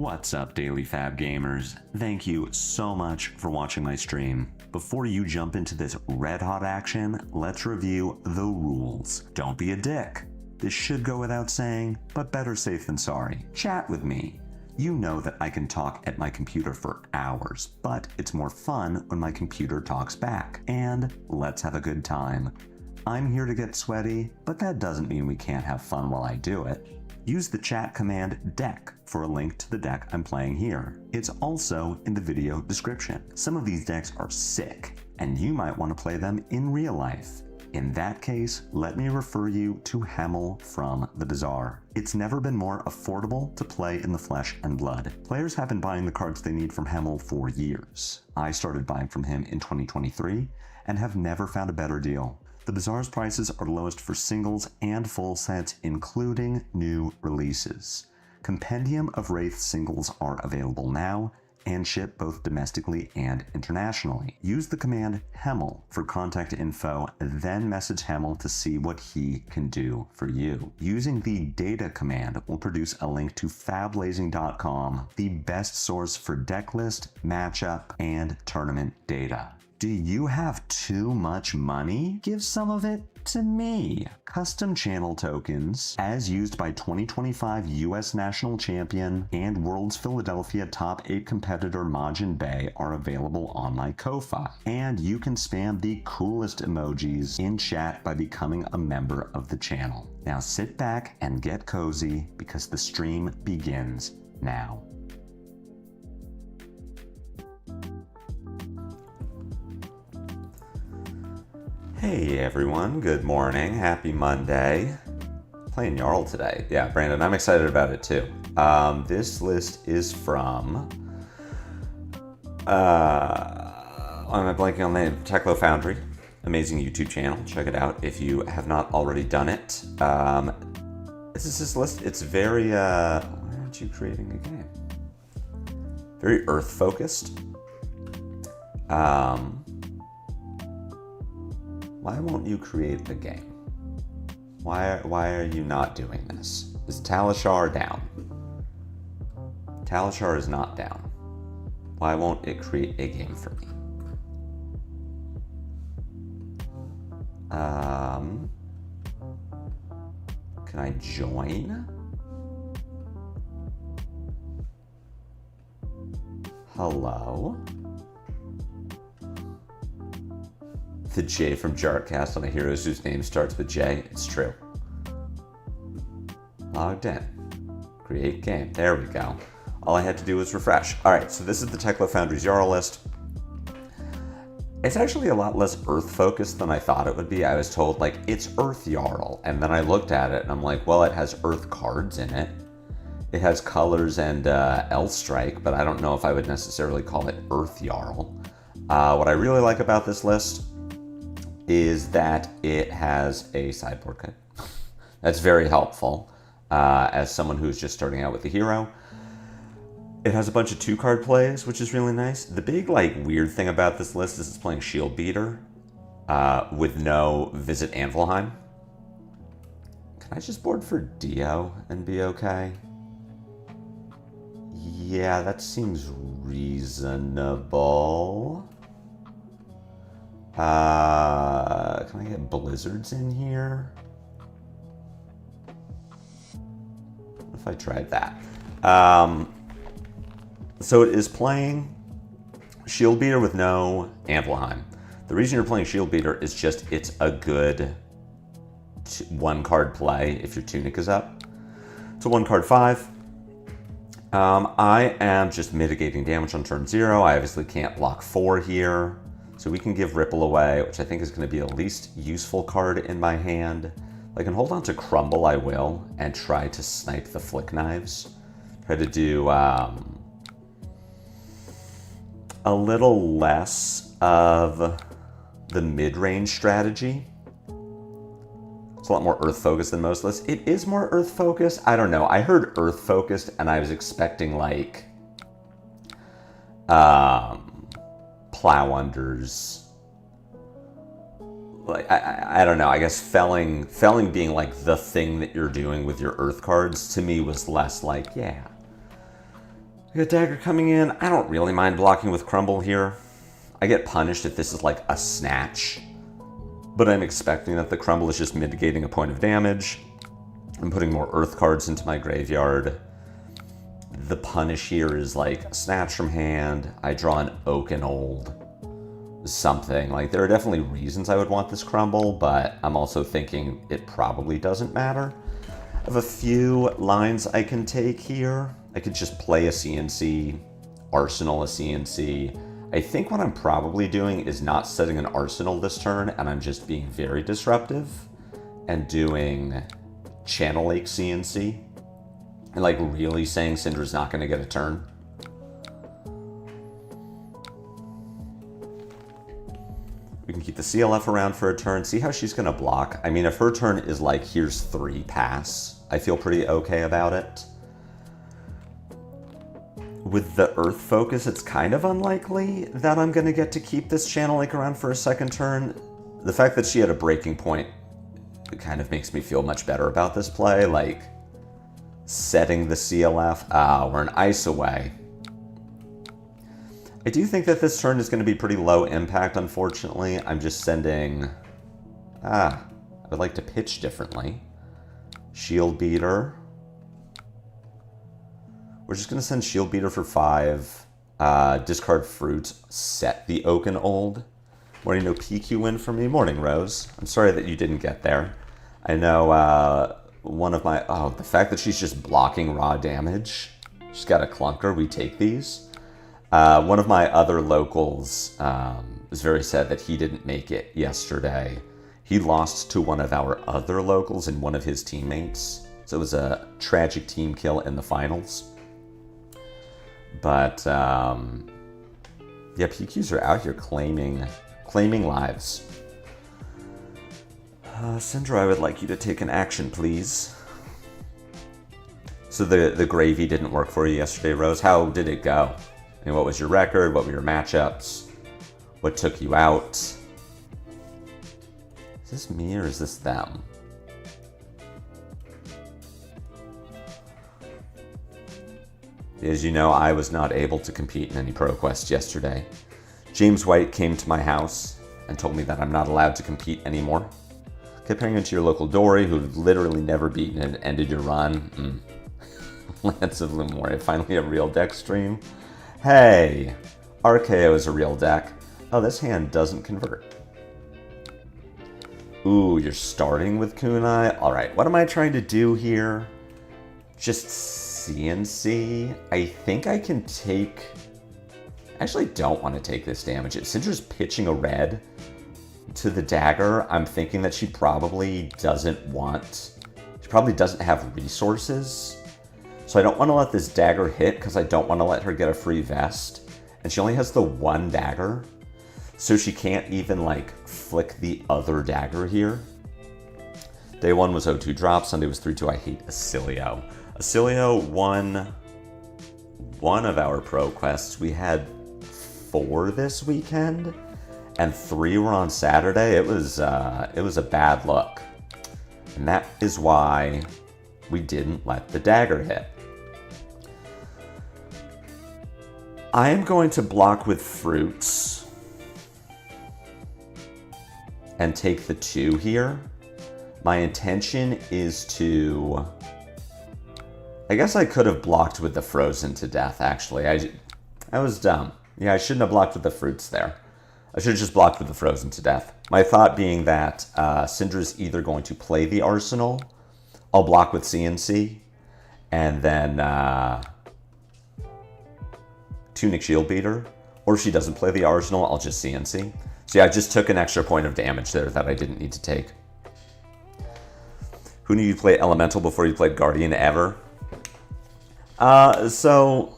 What's up, Daily Fab Gamers? Thank you so much for watching my stream. Before you jump into this red-hot action, let's review the rules. Don't be a dick. This should go without saying, but better safe than sorry. Chat with me. You know that I can talk at my computer for hours, but it's more fun when my computer talks back. And let's have a good time. I'm here to get sweaty, but that doesn't mean we can't have fun while I do it. Use the chat command deck for a link to the deck I'm playing here. It's also in the video description. Some of these decks are sick, and you might want to play them in real life. In that case, let me refer you to Hemel from the Bazaar. It's never been more affordable to play in the flesh and blood. Players have been buying the cards they need from Hemel for years. I started buying from him in 2023 and have never found a better deal. The Bazaar's prices are lowest for singles and full sets, including new releases. Compendium of Rathe singles are available now and ship both domestically and internationally. Use the command Hemel for contact info, then message Hemel to see what he can do for you. Using the data command will produce a link to Fablazing.com, the best source for deck list, matchup, and tournament data. Do you have too much money? Give some of it to me. Custom channel tokens, as used by 2025 US National Champion and World's Philadelphia Top 8 competitor Majin Bay, are available on my Ko-Fi. And you can spam the coolest emojis in chat by becoming a member of the channel. Now sit back and get cozy because the stream begins now. Hey everyone, good morning, happy Monday. Playing Jarl today. Yeah, Brandon, I'm excited about it too. This list is from, I'm blanking on the name, TheTekloFoundry. Amazing YouTube channel, check it out if you have not already done it. This is this list, it's very, why aren't you creating a game? Very Earth focused. Why won't you create a game? Why are you not doing this? Is Talishar down? Talishar is not down. Why won't it create a game for me? Can I join? Hello? The J from Jarcast on the heroes whose name starts with J. It's true. Logged in. Create game. There we go. All I had to do was refresh. All right, so this is the TheTekloFoundry's Jarl list. It's actually a lot less Earth focused than I thought it would be. I was told like it's Earth Jarl, and then I looked at it and I'm like, well, it has Earth cards in it. It has colors and L Strike, but I don't know if I would necessarily call it Earth Jarl. What I really like about this list is that it has a sideboard cut. That's very helpful as someone who's just starting out with the hero. It has a bunch of 2-card plays, which is really nice. The big weird thing about this list is it's playing Shield Beater with no Visit Anvilheim. Can I just board for Dio and be okay? Yeah, that seems reasonable. Can I get blizzards in here? What if I tried that? So it is playing Shield Beater with no Anvilheim. The reason you're playing Shield Beater is just it's a good 1-card play if your Tunic is up. It's a 1-card 5. I am just mitigating damage on turn 0. I obviously can't block 4 here. So we can give Ripple away, which I think is going to be the least useful card in my hand. I can hold on to Crumble, I will, and try to snipe the Flick Knives. Try to do a little less of the mid-range strategy. It's a lot more Earth-focused than most lists. It is more Earth-focused. I don't know. I heard Earth-focused, and I was expecting, Plow Unders. I don't know. I guess felling being the thing that you're doing with your Earth cards to me was less yeah. We got dagger coming in. I don't really mind blocking with crumble here. I get punished if this is like a snatch, but I'm expecting that the crumble is just mitigating a point of damage. I'm putting more earth cards into my graveyard. The punish here is like snatch from hand. I draw an oak and old something. Like, there are definitely reasons I would want this crumble, but I'm also thinking it probably doesn't matter. I have a few lines I can take here. I could just play a CNC, arsenal a CNC. I think what I'm probably doing is not setting an arsenal this turn, and I'm just being very disruptive and doing Channel Lake CNC. And like really saying Sindra's not going to get a turn. We can keep the CLF around for a turn, see how she's going to block. I mean, if her turn is like, here's 3 pass, I feel pretty okay about it. With the Earth focus, it's kind of unlikely that I'm going to get to keep this Channel Lake around for a second turn. The fact that she had a breaking point, it kind of makes me feel much better about this play. Like, setting the CLF, we're an ice away. I do think that this turn is going to be pretty low impact, unfortunately. I'm just sending... I would like to pitch differently. Shield Beater. We're just going to send Shield Beater for 5. Discard Fruit. Set the Oak and Old. Morning, no PQ win for me. Morning, Rose. I'm sorry that you didn't get there. I know one of my... Oh, the fact that she's just blocking raw damage. She's got a clunker. We take these. One of my other locals was very sad that he didn't make it yesterday. He lost to one of our other locals and one of his teammates. So it was a tragic team kill in the finals. But, yeah, PQs are out here claiming lives. Sindra, I would like you to take an action, please. So the gravy didn't work for you yesterday, Rose. How did it go? I mean, what was your record? What were your matchups? What took you out? Is this me or is this them? As you know, I was not able to compete in any ProQuest yesterday. James White came to my house and told me that I'm not allowed to compete anymore. Comparing you to your local Dory, who literally never beaten and ended your run. Lance of Lumoria, finally a real deck stream. Hey, RKO is a real deck. Oh, this hand doesn't convert. Ooh, you're starting with Kunai? Alright, what am I trying to do here? Just CNC? I think I can take... I actually don't want to take this damage. If Sindra's pitching a red to the dagger, I'm thinking that she probably doesn't want... She probably doesn't have resources. So I don't want to let this dagger hit because I don't want to let her get a free vest. And she only has the 1 dagger. So she can't even like flick the other dagger here. Day 1 was 0-2 drop. Sunday was 3-2. I hate Ailio. Ailio won one of our pro quests. We had 4 this weekend and 3 were on Saturday. It was a bad look. And that is why we didn't let the dagger hit. I am going to block with fruits and take the 2 here. My intention is to... I guess I could have blocked with the frozen to death, actually. I was dumb. Yeah, I shouldn't have blocked with the fruits there. I should have just blocked with the frozen to death. My thought being that Sindra's either going to play the arsenal, I'll block with CNC, and then Tunic Shield Beater, or if she doesn't play the arsenal, I'll just CNC. So yeah, I just took an extra point of damage there that I didn't need to take. Who knew you played Elemental before you played Guardian ever? Also,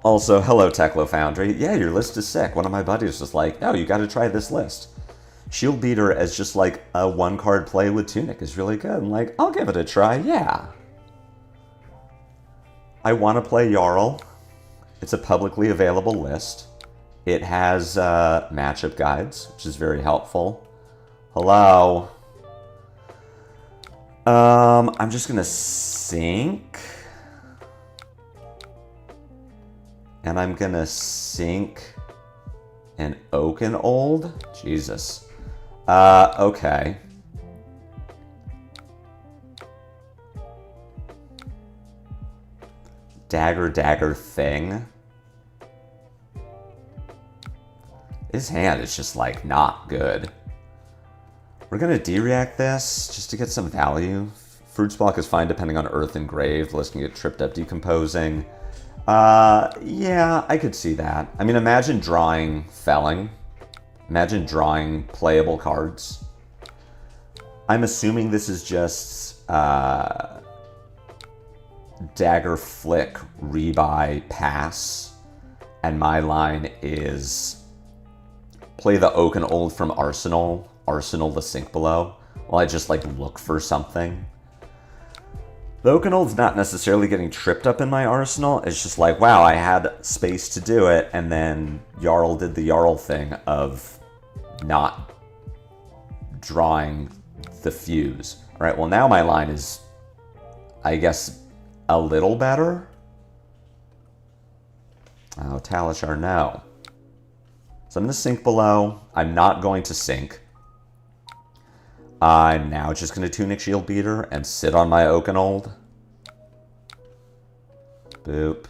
hello TheTekloFoundry. Yeah, your list is sick. One of my buddies was like, oh, you got to try this list. Shield Beater as just like a 1-card play with Tunic is really good. I'm like, I'll give it a try, yeah. I want to play Jarl. It's a publicly available list. It has matchup guides, which is very helpful. Hello. I'm just gonna sink. And I'm gonna sink an Oaken Old. Jesus. Okay. Dagger thing. His hand is just like not good. We're gonna de-react this just to get some value. Fruits block is fine depending on Earth engraved. List can get tripped up decomposing. Yeah, I could see that. I mean, imagine drawing Felling. Imagine drawing playable cards. I'm assuming this is just Dagger Flick, Rebuy, Pass. And my line is play the Oaken Old from Arsenal. Arsenal the Sink Below. While I just like look for something. The Oaken Old's not necessarily getting tripped up in my arsenal. It's just like, wow, I had space to do it, and then Jarl did the Jarl thing of not drawing the fuse. All right, well, now my line is, I guess, a little better. Oh, Talishar, no. So I'm going to sink below. I'm not going to sink. I'm now just going to Tunic Shield Beater and sit on my Oaken Old. Boop.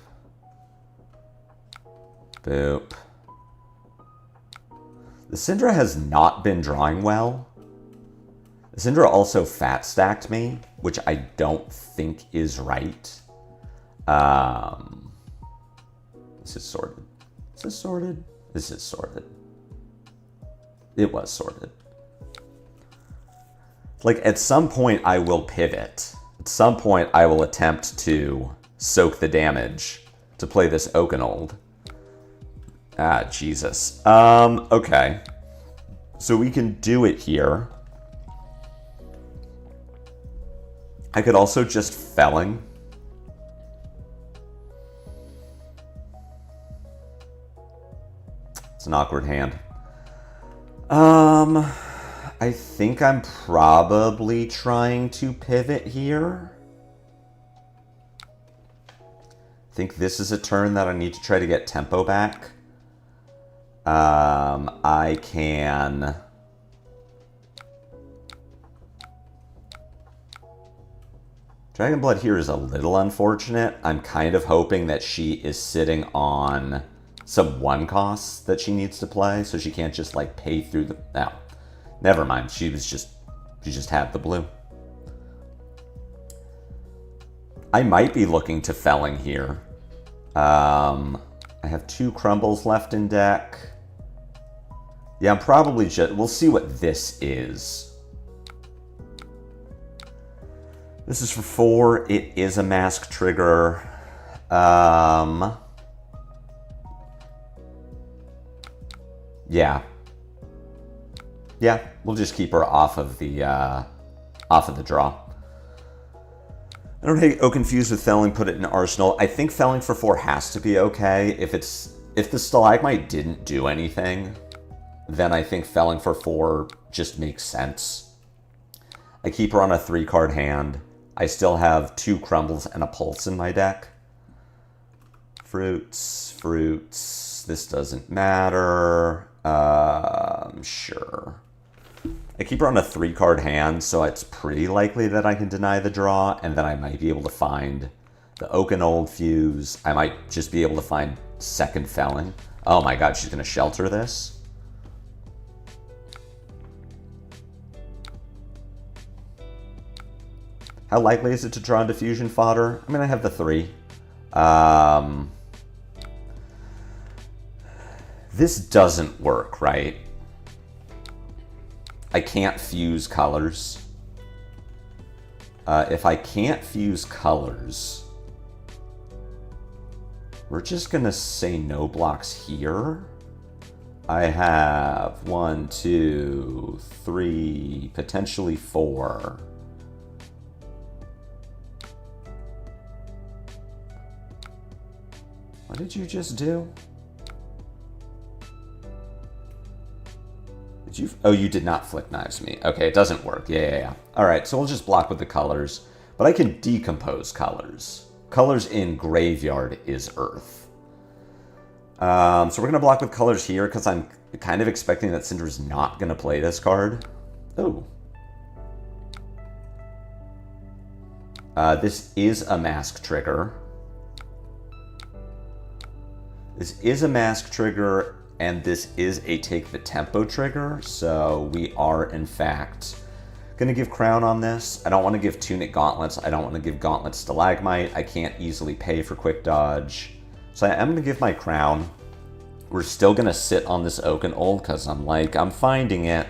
Boop. The Sindra has not been drawing well. The Sindra also fat stacked me, which I don't think is right. This is sorted. Is this sorted? This is sorted. It was sorted. Like, at some point, I will pivot. At some point, I will attempt to soak the damage to play this Oaken Old. Ah, Jesus. Okay. So we can do it here. I could also just Felling. It's an awkward hand. I think I'm probably trying to pivot here. I think this is a turn that I need to try to get tempo back. I can... Dragonblood here is a little unfortunate. I'm kind of hoping that she is sitting on some one costs that she needs to play, so she can't just like pay through the... No. Never mind. She just had the blue. I might be looking to Felling here. I have 2 crumbles left in deck. Yeah, I'm probably just... We'll see what this is. This is for 4. It is a mask trigger. Yeah. Yeah, we'll just keep her off of the draw. I don't hate O confused with Felling, put it in Arsenal. I think Felling for 4 has to be okay. If the Stalagmite didn't do anything, then I think Felling for 4 just makes sense. I keep her on a 3-card hand. I still have 2 crumbles and a pulse in my deck. Fruits. This doesn't matter. Sure. I keep her on a 3-card hand, so it's pretty likely that I can deny the draw, and then I might be able to find the Oaken Old fuse. I might just be able to find second Felling. Oh my god, she's going to shelter this? How likely is it to draw into fusion fodder? I mean, I have the 3. This doesn't work, right? I can't fuse colors. If I can't fuse colors, we're just gonna say no blocks here. I have 1, 2, 3, potentially 4. What did you just do? Oh, you did not flick knives me. Okay, it doesn't work. Yeah. All right, so we'll just block with the colors. But I can decompose colors. Colors in Graveyard is Earth. So we're going to block with colors here because I'm kind of expecting that Sindra's not going to play this card. Oh. This is a mask trigger. This is a mask trigger, and this is a take the tempo trigger. So we are, in fact, going to give Crown on this. I don't want to give Tunic Gauntlets. I don't want to give Gauntlet Stalagmite. I can't easily pay for Quick Dodge. So I am going to give my Crown. We're still going to sit on this Oaken Old because I'm finding it.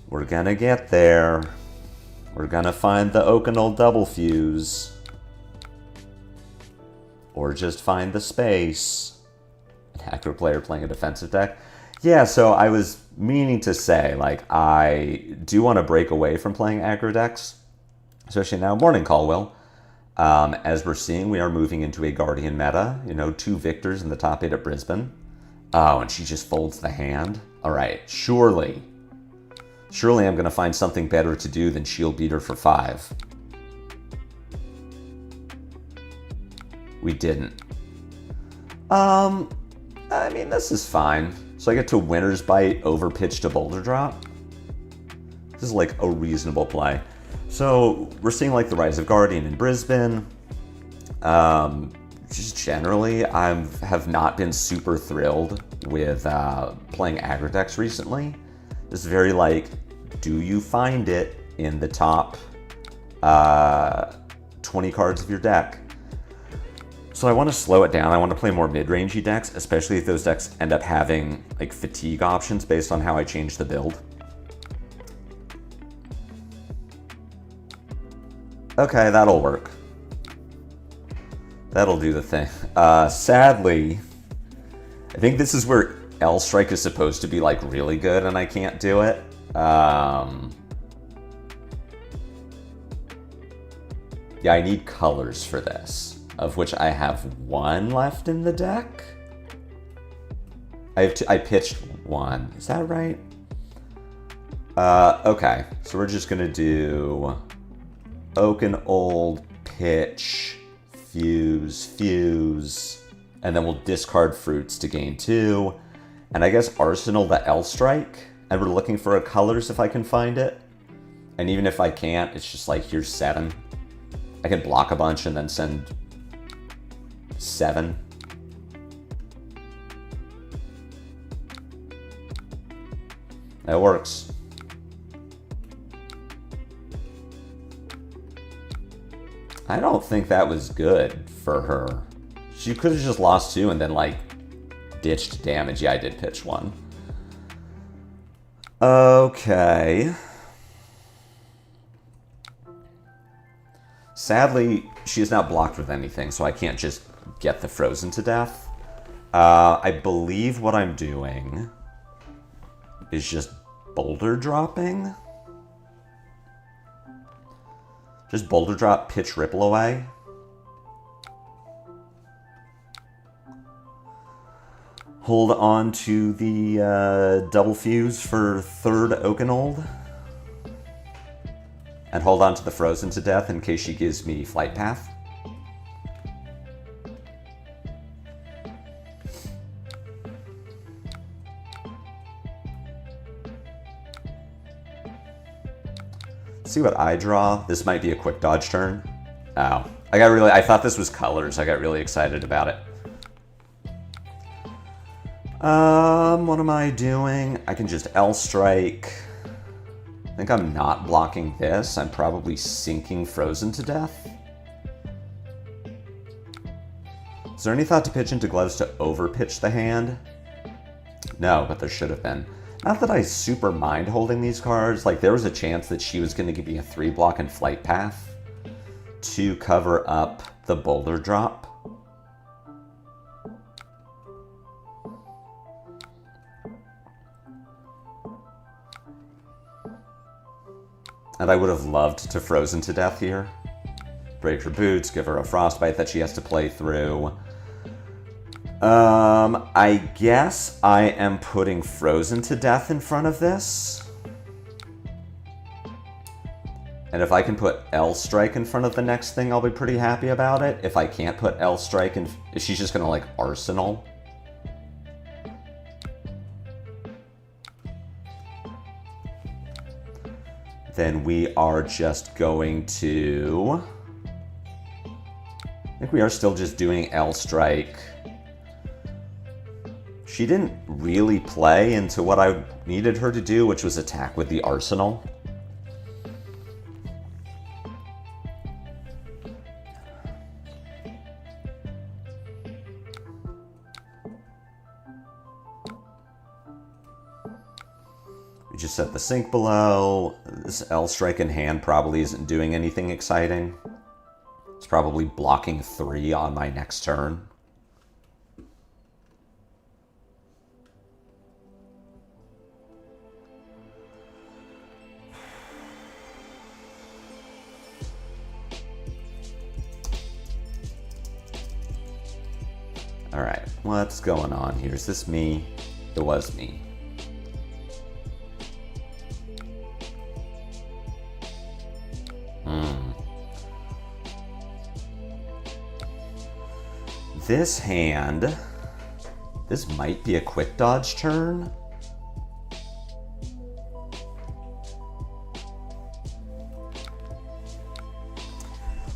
We're going to get there. We're going to find the Oaken Old Double Fuse. Or just find the space. An aggro player playing a defensive deck. Yeah, so I was meaning to say, like, I do want to break away from playing aggro decks. Especially now, Morning Call will. As we're seeing, we are moving into a Guardian meta. You know, 2 victors in the top 8 at Brisbane. Oh, and she just folds the hand. All right, surely I'm going to find something better to do than Shield Beater for 5. We didn't. I mean, this is fine. So I get to Winter's Bite, overpitch to Boulder Drop. This is like a reasonable play. So we're seeing like the Rise of Guardian in Brisbane. Just generally, I have not been super thrilled with playing aggro decks recently. Just very like, do you find it in the top 20 cards of your deck? So I want to slow it down. I want to play more mid-rangey decks, especially if those decks end up having like fatigue options based on how I change the build. Okay, that'll work. That'll do the thing. Sadly, I think this is where L Strike is supposed to be like really good and I can't do it. Yeah, I need colors for this, of which I have 1 left in the deck. I pitched 1. Is that right? Okay, so we're just gonna do Oaken Old, pitch, fuse, and then we'll discard fruits to gain 2. And I guess Arsenal the L Strike, and we're looking for a colors if I can find it. And even if I can't, it's just like, here's 7. I can block a bunch and then send 7. That works. I don't think that was good for her. She could have just lost 2 and then like ditched damage. Yeah, I did pitch 1. Okay. Sadly, she is not blocked with anything, so I can't just get the Frozen to death. I believe what I'm doing is just boulder dropping. Just boulder drop, pitch, ripple away. Hold on to the double fuse for 3rd Oaken Old. And hold on to the Frozen to death in case she gives me Flight Path. Let's see what I draw. This might be a quick dodge turn. Oh, I thought this was colors. I got really excited about it. What am I doing? I can just L strike. I think I'm not blocking this. I'm probably sinking Frozen to death. Is there any thought to pitch into gloves to overpitch the hand? No, but there should have been. Not that I super mind holding these cards. Like, there was a chance that she was going to give me a 3-block and Flight Path to cover up the boulder drop. And I would have loved to Frozen to death here. Break her boots, give her a Frostbite that she has to play through. I guess I am putting Frozen to death in front of this. And if I can put L strike in front of the next thing, I'll be pretty happy about it. If I can't put L strike in, she's just gonna like arsenal. Then we are just going to, I think we are still just doing L strike. She didn't really play into what I needed her to do, which was attack with the arsenal. We just set the sink below. This L strike in hand probably isn't doing anything exciting. It's probably blocking 3 on my next turn. All right, what's going on here? Is this me? It was me. This hand, this might be a quick dodge turn.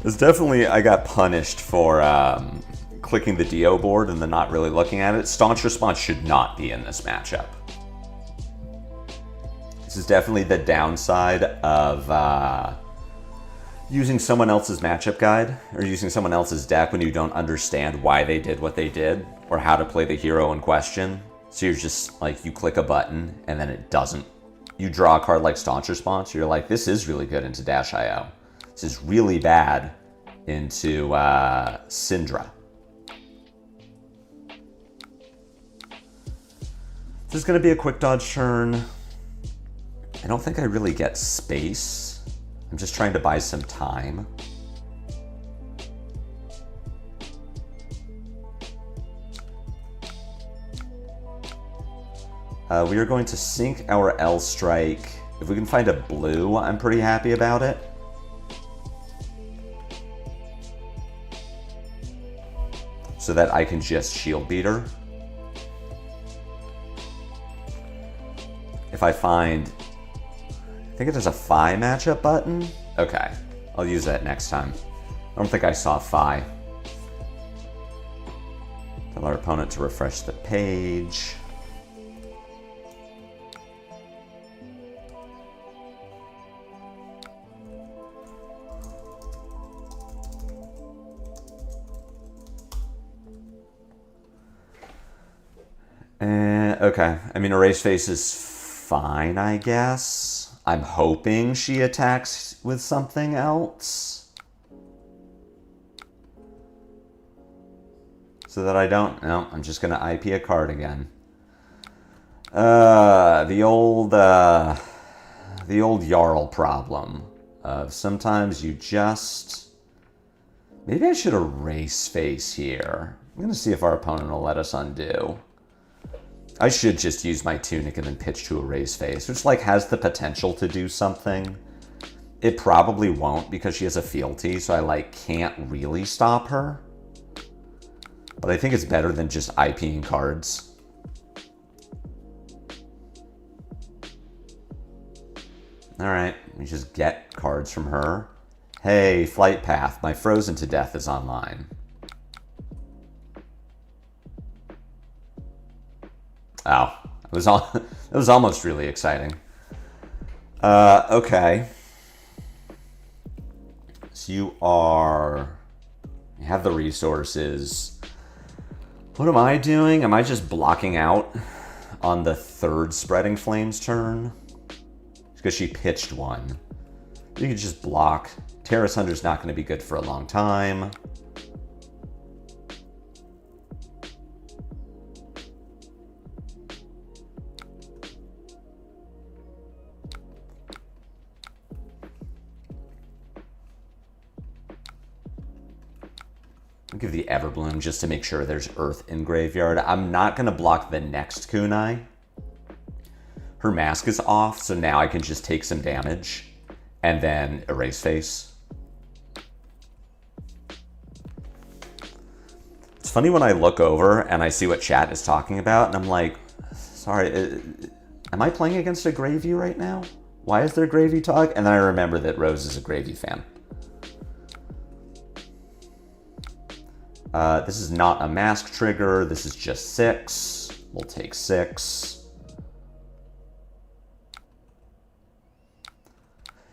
It's definitely, I got punished for clicking the DO board and then not really looking at it. Staunch Response should not be in this matchup. This is definitely the downside of using someone else's matchup guide or using someone else's deck when you don't understand why they did what they did or how to play the hero in question. So you're just like, you click a button and then it doesn't. You draw a card like Staunch Response, you're like, this is really good into Dash.io. This is really bad into Sindra. This is going to be a quick dodge turn. I don't think I really get space. I'm just trying to buy some time. We are going to sink our L strike. If we can find a blue, I'm pretty happy about it. So that I can just shield beat her. If I find, I think there's a Phi matchup button. Okay, I'll use that next time. I don't think I saw Phi. Tell our opponent to refresh the page. Okay, I mean, Erase Face is fine, I guess. I'm hoping she attacks with something else. So that I don't, no, I'm just gonna IP a card again. The old Jarl problem of sometimes you just, maybe I should Erase Face here. I'm gonna see if our opponent will let us undo. I should just use my Tunic and then pitch to Erase Face, which like has the potential to do something. It probably won't because she has a fealty, so I like can't really stop her. But I think it's better than just IPing cards. All right, we just get cards from her. Hey, Flight Path, my Frozen to Death is online. Oh, it was almost really exciting. Okay. So you have the resources. What am I doing? Am I just blocking out on the third Spreading Flames turn? Because she pitched one. You can just block. Terrace Hunter's not going to be good for a long time. I'll give the Everbloom just to make sure there's Earth in graveyard. I'm not going to block the next Kunai. Her mask is off, so now I can just take some damage. and then erase face. It's funny when I look over and I see what chat is talking about, and I'm like, sorry, am I playing against a Gravy right now? Why is there Gravy talk? And then I remember that Rose is a Gravy fan. This is not a mask trigger. This is just 6. We'll take 6.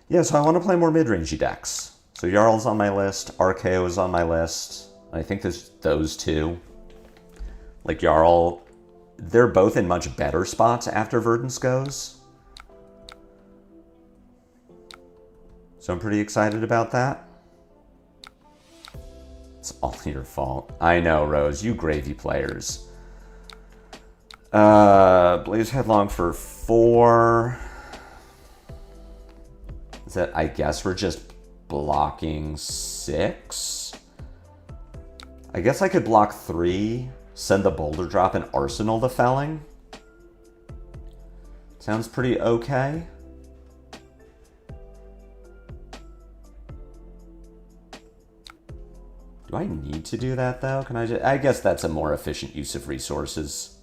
Yeah, so I want to play more mid-rangey decks. So Jarl's on my list. RKO is on my list. I think there's those two. Like Jarl, they're both in much better spots after Verdance goes. So I'm pretty excited about that. It's all your fault. I know, Rose. You Gravy players. Blaze Headlong for 4. Is that, I guess we're just blocking 6? I guess I could block 3, send the Boulder Drop, and Arsenal the Felling. Sounds pretty okay. Do I need to do that, though? Can I just... I guess that's a more efficient use of resources.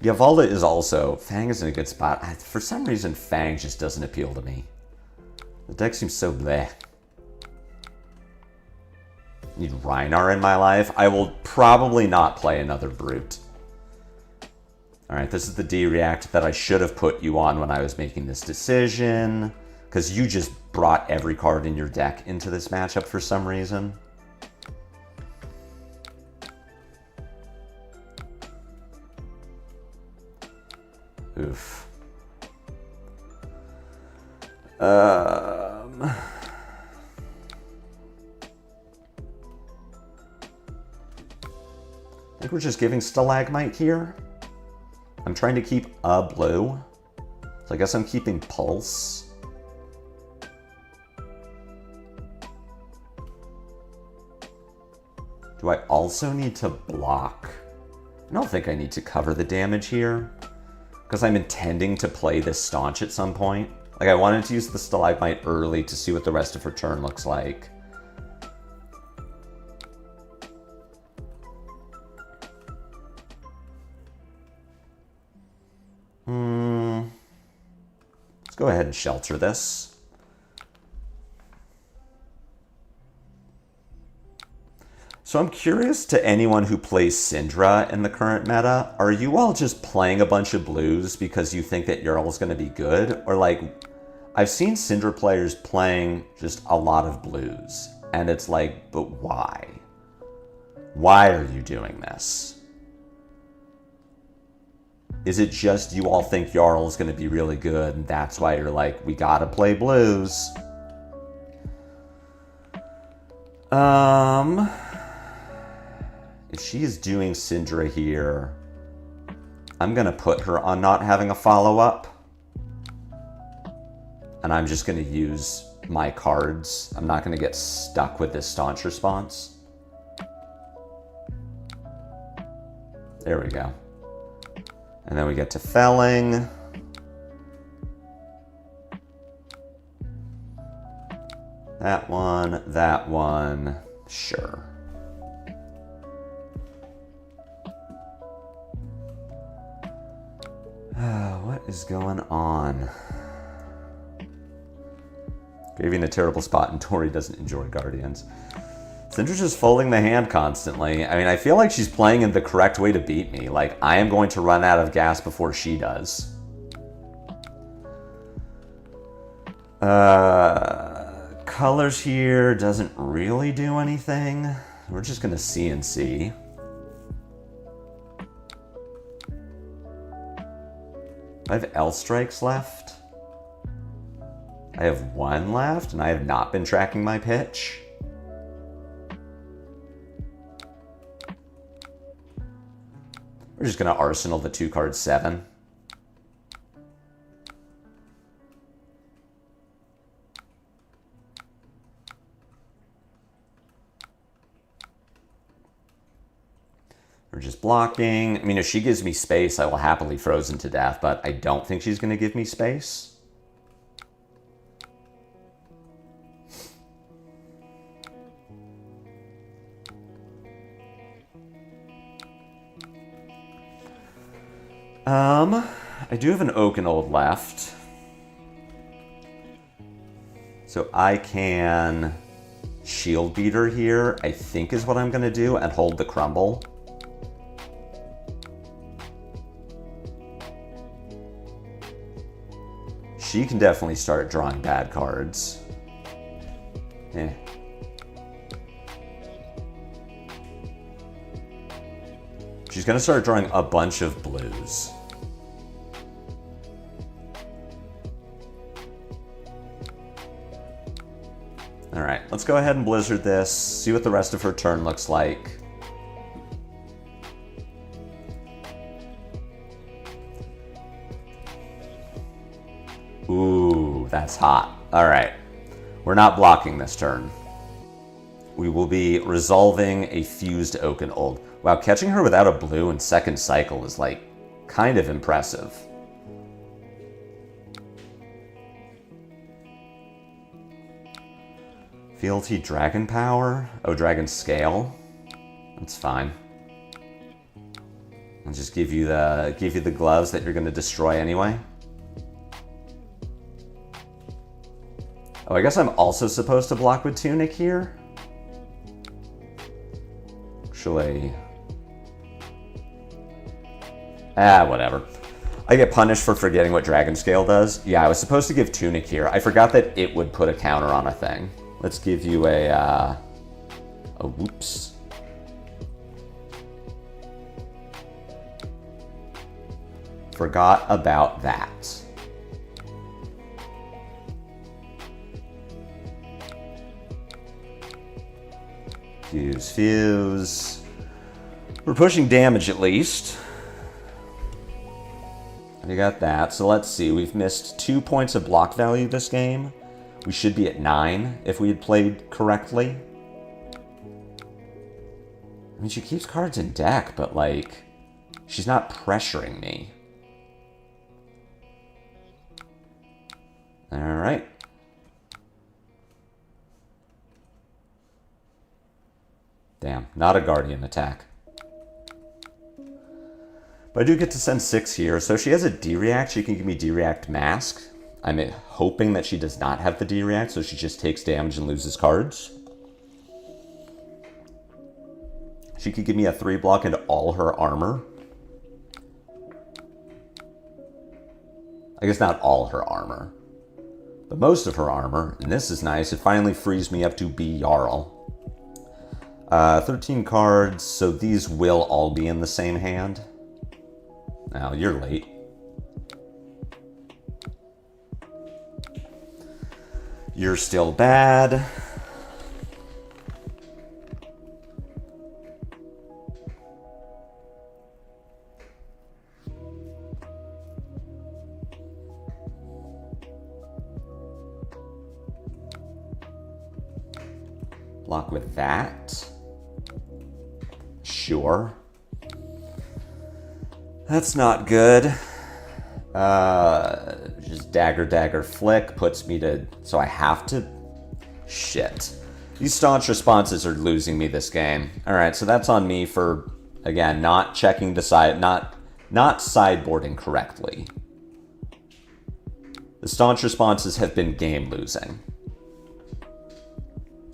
Yavalda is also... Fang is in a good spot. For some reason, Fang just doesn't appeal to me. The deck seems so bleh. Need Rhinar in my life. I will probably not play another Brute. Alright, this is the D-React that I should have put you on when I was making this decision. Because you just brought every card in your deck into this matchup for some reason. Oof. I think we're just giving Stalagmite here. I'm trying to keep a blue. So I guess I'm keeping Pulse. Do I also need to block? I don't think I need to cover the damage here, because I'm intending to play this Staunch at some point. Like, I wanted to use the Stalagmite early to see what the rest of her turn looks like. Let's go ahead and shelter this. So I'm curious to anyone who plays Sindra in the current meta, are you all just playing a bunch of blues because you think that Jarl's going to be good? Or like, I've seen Sindra players playing just a lot of blues, and it's like, but why? Why are you doing this? Is it just you all think Jarl is going to be really good, and that's why you're like, we gotta play blues? If she is doing Sindra here, I'm going to put her on not having a follow-up. And I'm just going to use my cards. I'm not going to get stuck with this Staunch response. There we go. And then we get to Felling. That one, sure. What is going on? Gravy in a terrible spot, and Tori doesn't enjoy Guardians. Sindra's just folding the hand constantly. I mean, I feel like she's playing in the correct way to beat me. Like, I am going to run out of gas before she does. Colors here doesn't really do anything. We're just going to CNC. I have L strikes left. I have 1 left, and I have not been tracking my pitch. We're just going to Arsenal the 2-card 7. We're just blocking. I mean, if she gives me space, I will happily frozen to death, but I don't think she's going to give me space. I do have an Oaken Old left. So I can Shield Beater here, I think is what I'm going to do, and hold the Crumble. She can definitely start drawing bad cards. Eh. She's going to start drawing a bunch of blues. Alright, let's go ahead and Blizzard this, see what the rest of her turn looks like. Ooh, that's hot. Alright, we're not blocking this turn. We will be resolving a fused Oaken Old. Wow, catching her without a blue in second cycle is like kind of impressive. Fealty Dragon Power? Oh, Dragon Scale? That's fine. I'll just give you the gloves that you're going to destroy anyway. Oh, I guess I'm also supposed to block with Tunic here? Actually... whatever. I get punished for forgetting what Dragon Scale does. Yeah, I was supposed to give Tunic here. I forgot that it would put a counter on a thing. Let's give you a whoops. Forgot about that. Fuse. We're pushing damage at least. We got that. So let's see. We've missed 2 points of block value this game. We should be at 9 if we had played correctly. I mean, she keeps cards in deck, but like, she's not pressuring me. All right. Damn, not a Guardian attack. But I do get to send 6 here, so if she has a D-React, she can give me D-React Mask. I'm hoping that she does not have the D-React, so she just takes damage and loses cards. She could give me a 3-block into all her armor. I guess not all her armor, but most of her armor, and this is nice. It finally frees me up to be Jarl. 13 cards, so these will all be in the same hand. Now, you're late. You're still bad. Block with that. Sure. That's not good. Just dagger flick puts me to... So I have to... Shit. These staunch responses are losing me this game. Alright, so that's on me for, again, not checking the side... Not sideboarding correctly. The staunch responses have been game losing.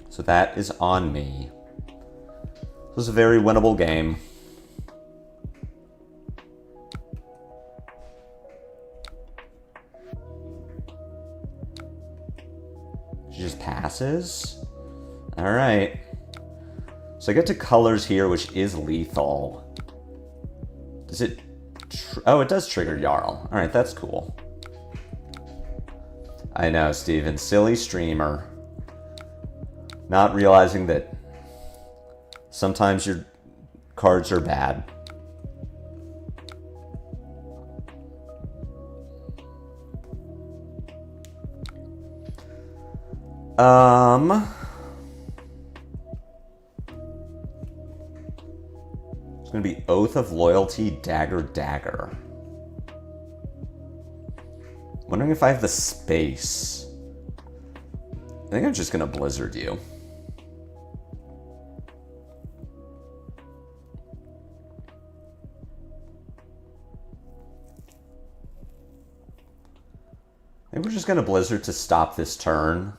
So that is on me. This was a very winnable game. She just passes? Alright. So I get to colors here, which is lethal. Does it... Oh, it does trigger Jarl. Alright, that's cool. I know, Steven. Silly streamer. Not realizing that sometimes your cards are bad. going to be Oath of Loyalty, Dagger, Dagger. Wondering if I have the space. I think I'm just going to Blizzard you. I think we're just going to Blizzard to stop this turn.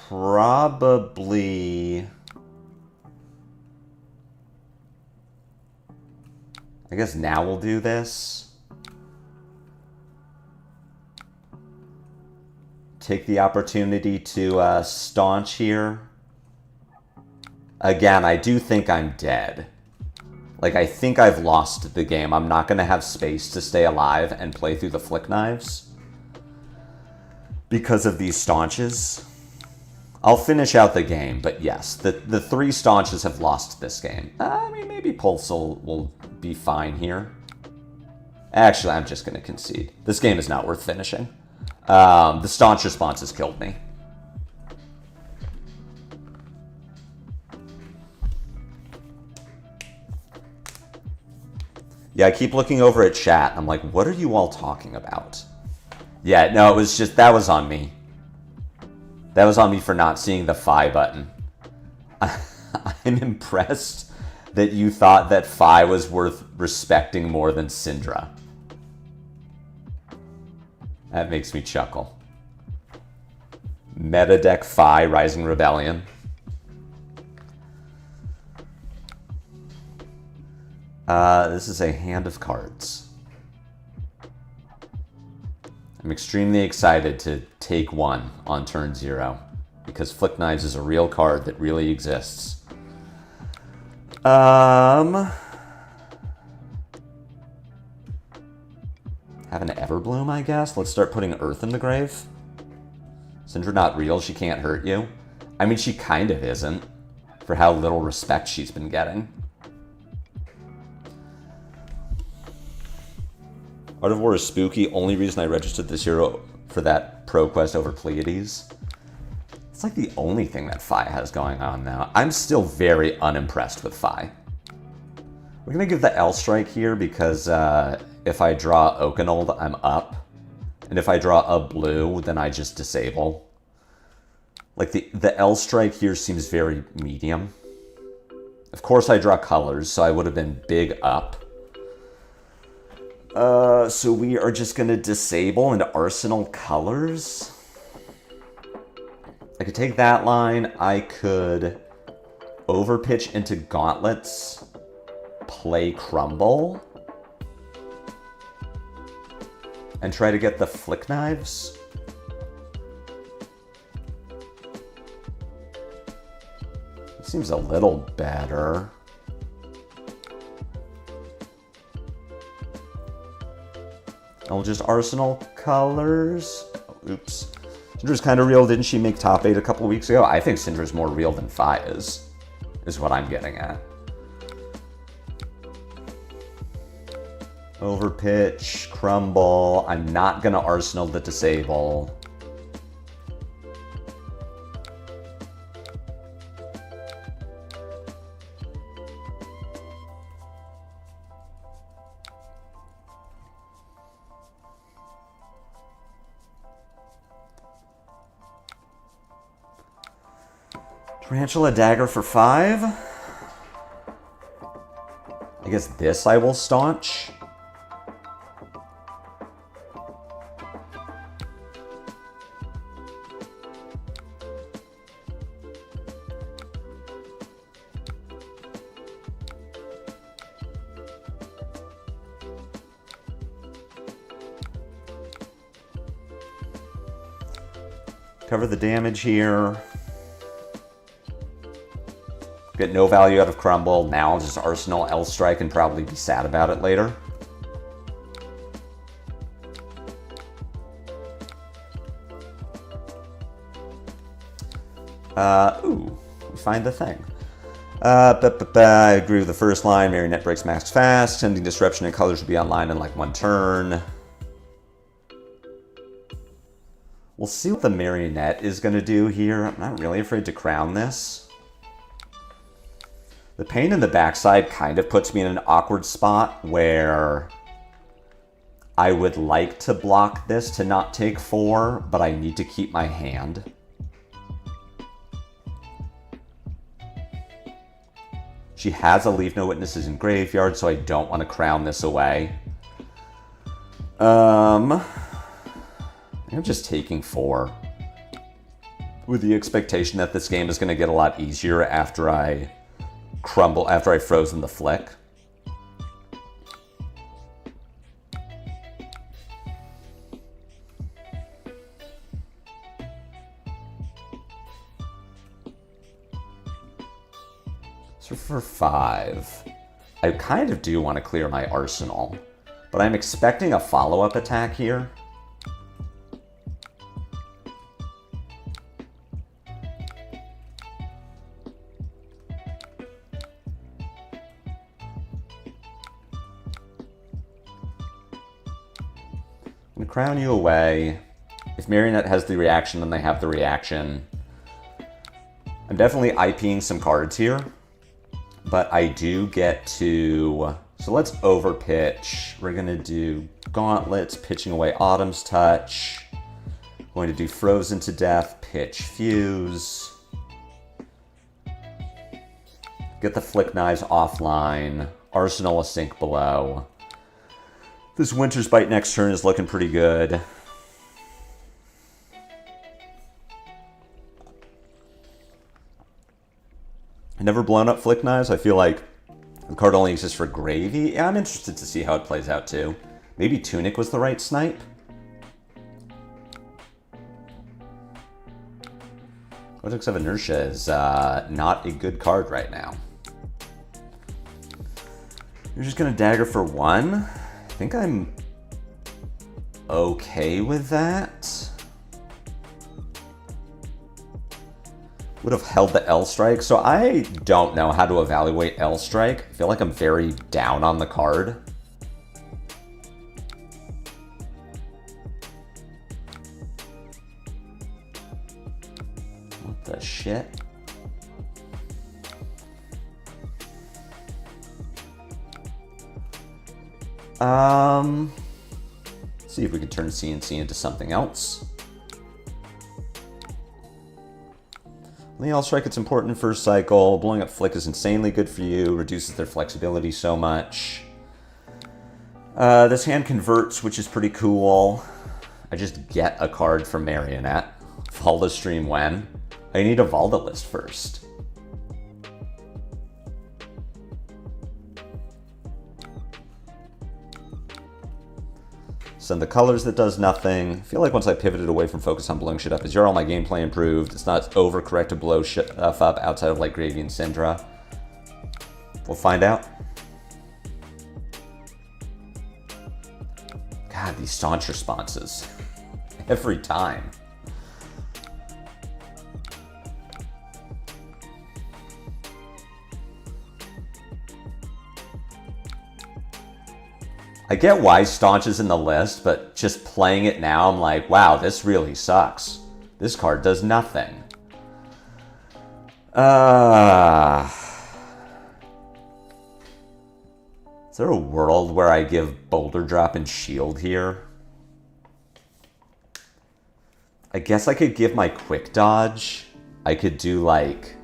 Probably... I guess now we'll do this. Take the opportunity to staunch here. Again, I do think I'm dead. Like, I think I've lost the game. I'm not going to have space to stay alive and play through the Flick Knives because of these staunches. I'll finish out the game, but yes, the 3 staunches have lost this game. I mean, maybe Pulse will be fine here. Actually, I'm just going to concede. This game is not worth finishing. The staunch response has killed me. Yeah, I keep looking over at chat. I'm like, what are you all talking about? Yeah, no, it was just, that was on me. That was on me for not seeing the Phi button. I'm impressed that you thought that Phi was worth respecting more than Sindra. That makes me chuckle. Meta deck Phi, Rising Rebellion. This is a hand of cards. I'm extremely excited to take one on turn 0 because Flick Knives is a real card that really exists. Have an Everbloom, I guess. Let's start putting Earth in the grave. Sindra not real, she can't hurt you. I mean, she kind of isn't for how little respect she's been getting. Art of War is spooky. Only reason I registered this hero for that pro quest over Pleiades. It's like the only thing that Phi has going on now. I'm still very unimpressed with Phi. We're going to give the L Strike here because if I draw Oakenold, I'm up. And if I draw a blue, then I just disable. Like the L Strike here seems very medium. Of course I draw colors, so I would have been big up. So we are just going to disable and Arsenal colors. I could take that line. I could overpitch into Gauntlets, play Crumble, and try to get the Flick Knives. It seems a little better. I'll just Arsenal colors. Oops. Sindra's kind of real. Didn't she make top 8 a couple weeks ago? I think Sindra's more real than Phi is what I'm getting at. Overpitch, Crumble. I'm not going to Arsenal the disable. Tarantula Dagger for 5. I guess this I will staunch. Cover the damage here. Get no value out of Crumble. Now I'll just Arsenal L Strike and probably be sad about it later. Ooh, we find the thing. I agree with the first line. Marionette breaks masks fast. Sending Disruption and colors will be online in like 1 turn. We'll see what the marionette is going to do here. I'm not really afraid to crown this. The pain in the backside kind of puts me in an awkward spot where I would like to block this to not take 4, but I need to keep my hand. She has a Leave No Witnesses in Graveyard, so I don't want to crown this away. I'm just taking 4. With the expectation that this game is going to get a lot easier after I crumble, after I've frozen the flick. So for 5, I kind of do want to clear my arsenal, but I'm expecting a follow-up attack here. I'm going to crown you away. If Marionette has the reaction, then they have the reaction. I'm definitely IPing some cards here. But I do get to... So let's overpitch. We're going to do Gauntlets, pitching away Autumn's Touch. Going to do Frozen to Death, pitch Fuse. Get the Flick Knives offline. Arsenal a sink below. This Winter's Bite next turn is looking pretty good. Never blown up Flick Knives. I feel like the card only exists for gravy. Yeah, I'm interested to see how it plays out too. Maybe Tunic was the right snipe. Vortex of Inertia is not a good card right now. You're just going to dagger for 1. I think I'm okay with that. Would have held the L Strike, so I don't know how to evaluate L Strike. I feel like I'm very down on the card. What the shit? See if we can turn CNC into something else. The L Strike, it's important in first cycle. Blowing up Flick is insanely good for you. Reduces their flexibility so much. This hand converts, which is pretty cool. I just get a card from Marionette. Valda stream when? I need a Valda list first. Send the colors that does nothing. I feel like once I pivoted away from focus on blowing shit up, is Jarl my gameplay improved? It's not overcorrect to blow shit up outside of like Gravy and Sindra. We'll find out. God, these staunch responses. Every time. I get why Staunch is in the list, but just playing it now, I'm like, wow, this really sucks. This card does nothing. Is there a world where I give Boulder Drop and Shield here? I guess I could give my Quick Dodge. I could do like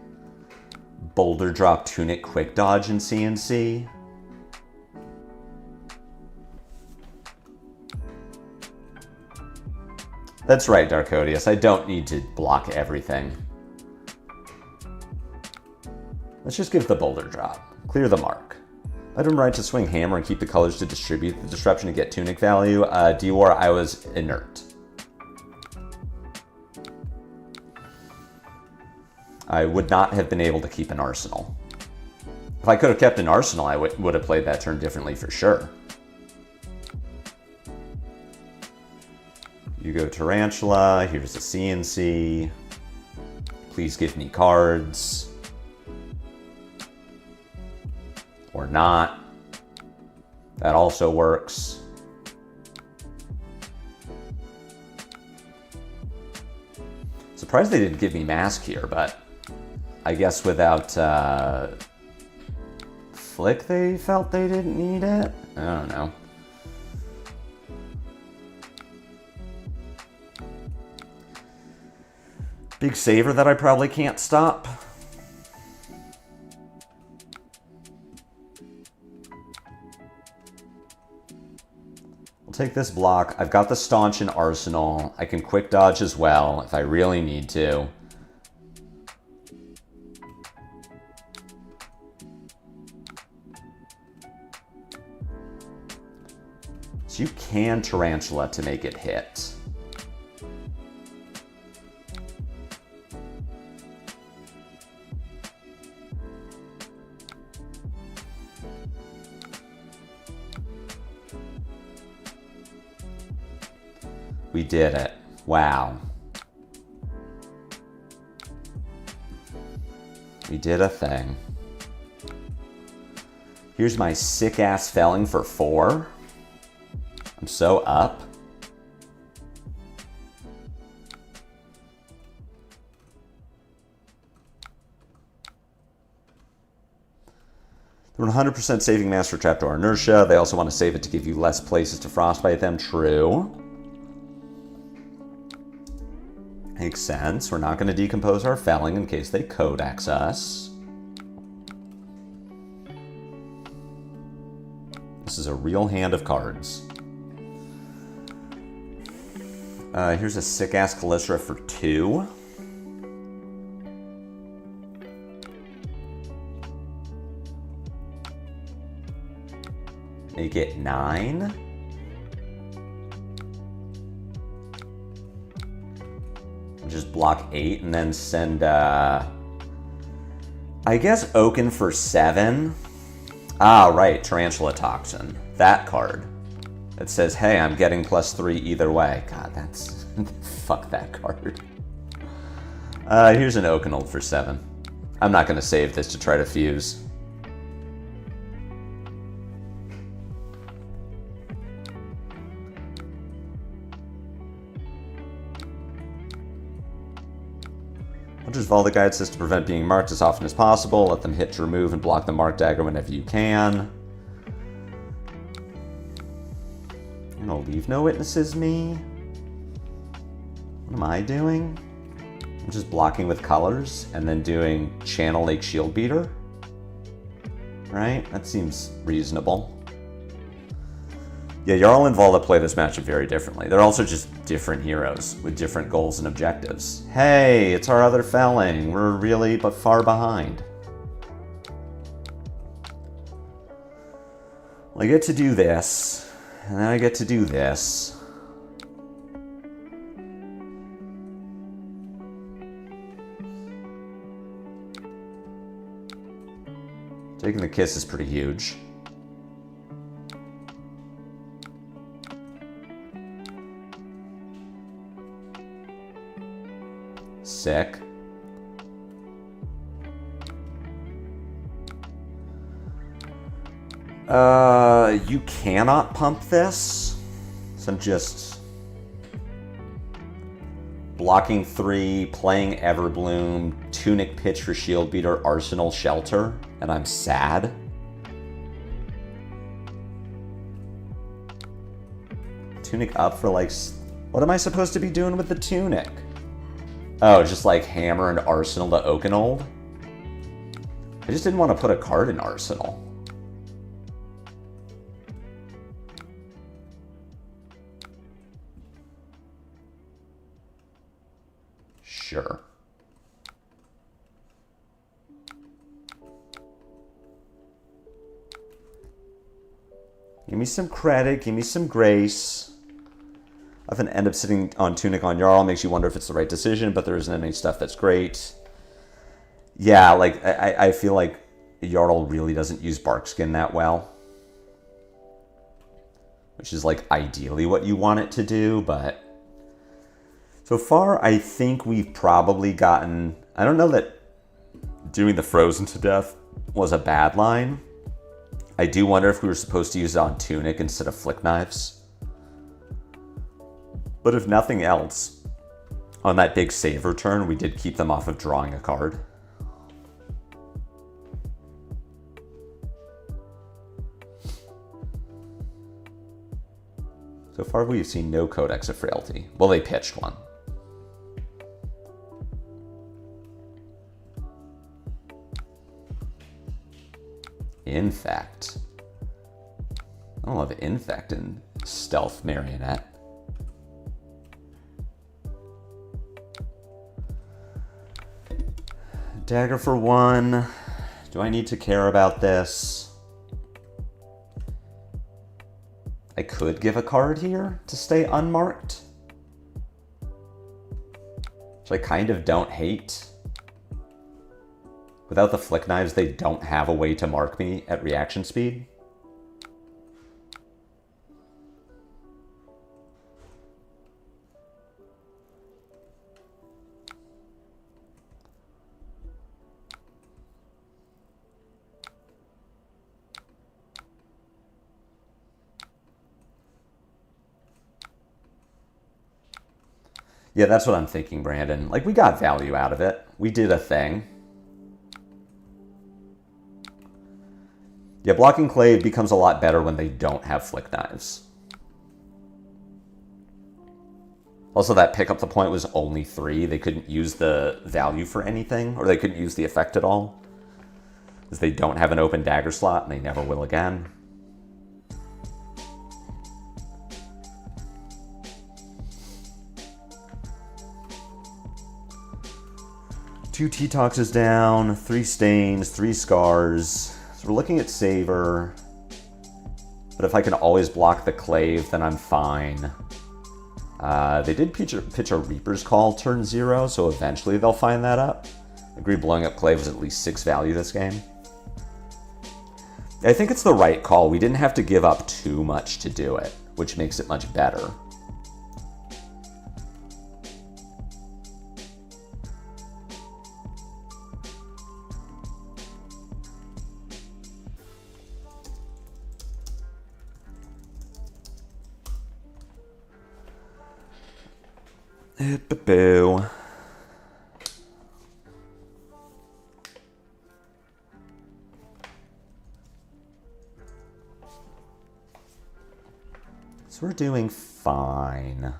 Boulder Drop, Tunic, Quick Dodge, and CNC. That's right, Darkodius. I don't need to block everything. Let's just give the Boulder Drop. Clear the mark. Let him right to swing Hammer and keep the colors to distribute the disruption to get Tunic value. D-War, I was inert. I would not have been able to keep an Arsenal. If I could have kept an Arsenal, I would have played that turn differently for sure. You go Tarantula, here's a CNC. Please give me cards. Or not. That also works. Surprised they didn't give me Mask here, but I guess without Flick they felt they didn't need it? I don't know. Big saver that I probably can't stop. I'll take this block. I've got the Staunch in Arsenal. I can quick dodge as well if I really need to. So you can Tarantula to make it hit. We did it. Wow. We did a thing. Here's my sick-ass felling for 4. I'm so up. They're 100% saving Master Trapdoor Inertia. They also want to save it to give you less places to Frostbite them. True. Makes sense. We're not going to decompose our felling in case they Codex us. This is a real hand of cards. Here's a sick-ass Callistra for 2. Make it 9. Just block 8 and then send, I guess Oaken for 7. Ah, right, Tarantula Toxin. That card. It says, hey, I'm getting +3 either way. God, that's... fuck that card. Here's an Oakenold for 7. I'm not going to save this to try to fuse. Just follow the guide says to prevent being marked as often as possible. Let them hit to remove and block the mark dagger whenever you can. You know, leave no witnesses me. What am I doing? I'm just blocking with colors and then doing Channel Lake Shield Beater. Right? That seems reasonable. Yeah, Jarl and Volda play this matchup very differently. They're also just different heroes with different goals and objectives. Hey, it's our other felling. We're really but far behind. Well, I get to do this, and then I get to do this. Taking the kiss is pretty huge. Sick. You cannot pump this. So I'm just blocking 3, playing Everbloom, Tunic Pitch for Shield Beater, Arsenal Shelter, and I'm sad. Tunic up for like... What am I supposed to be doing with the Tunic? Oh, just like Hammer and Arsenal to Oakenold? I just didn't want to put a card in Arsenal. Sure. Give me some credit, give me some grace. Often end up sitting on Tunic on Jarl, makes you wonder if it's the right decision, but there isn't any stuff that's great. Yeah, like, I feel like Jarl really doesn't use Barkskin that well. Which is, like, ideally what you want it to do, but... So far, I think we've probably gotten... I don't know that doing the Frozen to Death was a bad line. I do wonder if we were supposed to use it on Tunic instead of Flick Knives. But if nothing else, On that big saver turn, we did keep them off of drawing a card. So far, we've seen no Codex of Frailty. Well, they pitched one. Infect. I don't love Infect in Stealth Marionette. Dagger for 1. Do I need to care about this? I could give a card here to stay unmarked, which I kind of don't hate. Without the Flick Knives, they don't have a way to mark me at reaction speed. Yeah, that's what I'm thinking, Brandon. Like, we got value out of it. We did a thing. Yeah, blocking Clave becomes a lot better when they don't have Flick Knives. Also, that pick up the point was only 3. They couldn't use the value for anything, or they couldn't use the effect at all. Because they don't have an open dagger slot, and they never will again. Two T-Toxes down, 3 stains, 3 scars. So we're looking at Saver. But if I can always block the Clave, then I'm fine. They did pitch a Reaper's Call turn 0, so eventually they'll find that up. I agree blowing up Clave was at least 6 value this game. I think it's the right call. We didn't have to give up too much to do it, which makes it much better. Boo. So we're doing fine.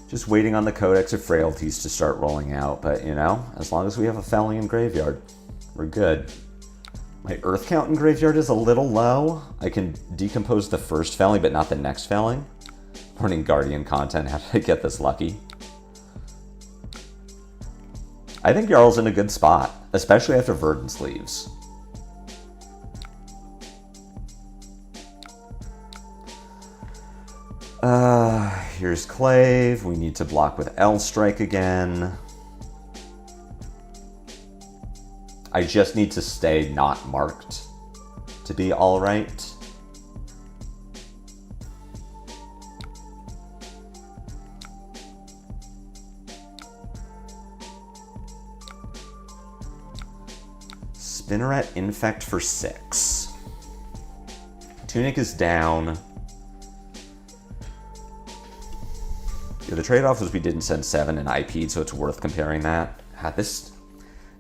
Just waiting on the Codex of Frailties to start rolling out, but you know, as long as we have a Felling in Graveyard, we're good. My Earth count in Graveyard is a little low. I can decompose the first Felling, but not the next Felling. Morning Guardian content, how did I get this lucky? I think Jarl's in a good spot, especially after Verdance leaves. Here's Clave. We need to block with L-Strike again. I just need to stay not marked to be alright. Spinneret Infect for 6. Tunic is down. Yeah, the trade-off was we didn't send 7 and IP'd, so it's worth comparing that.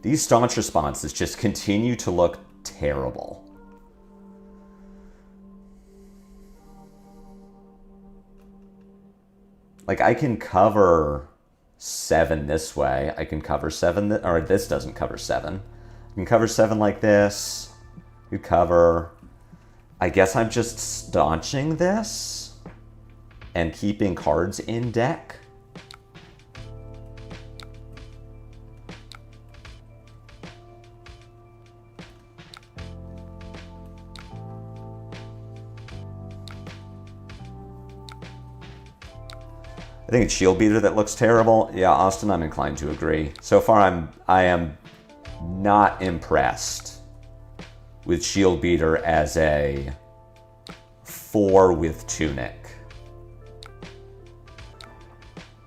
These staunch responses just continue to look terrible. Like, I can cover 7 this way. I can cover 7, or this doesn't cover 7. I can cover 7 like this. You cover. I guess I'm just staunching this and keeping cards in deck. I think it's Shield Beater that looks terrible. Yeah, Austin, I'm inclined to agree. So far, I am not impressed with Shield Beater as a 4 with Tunic.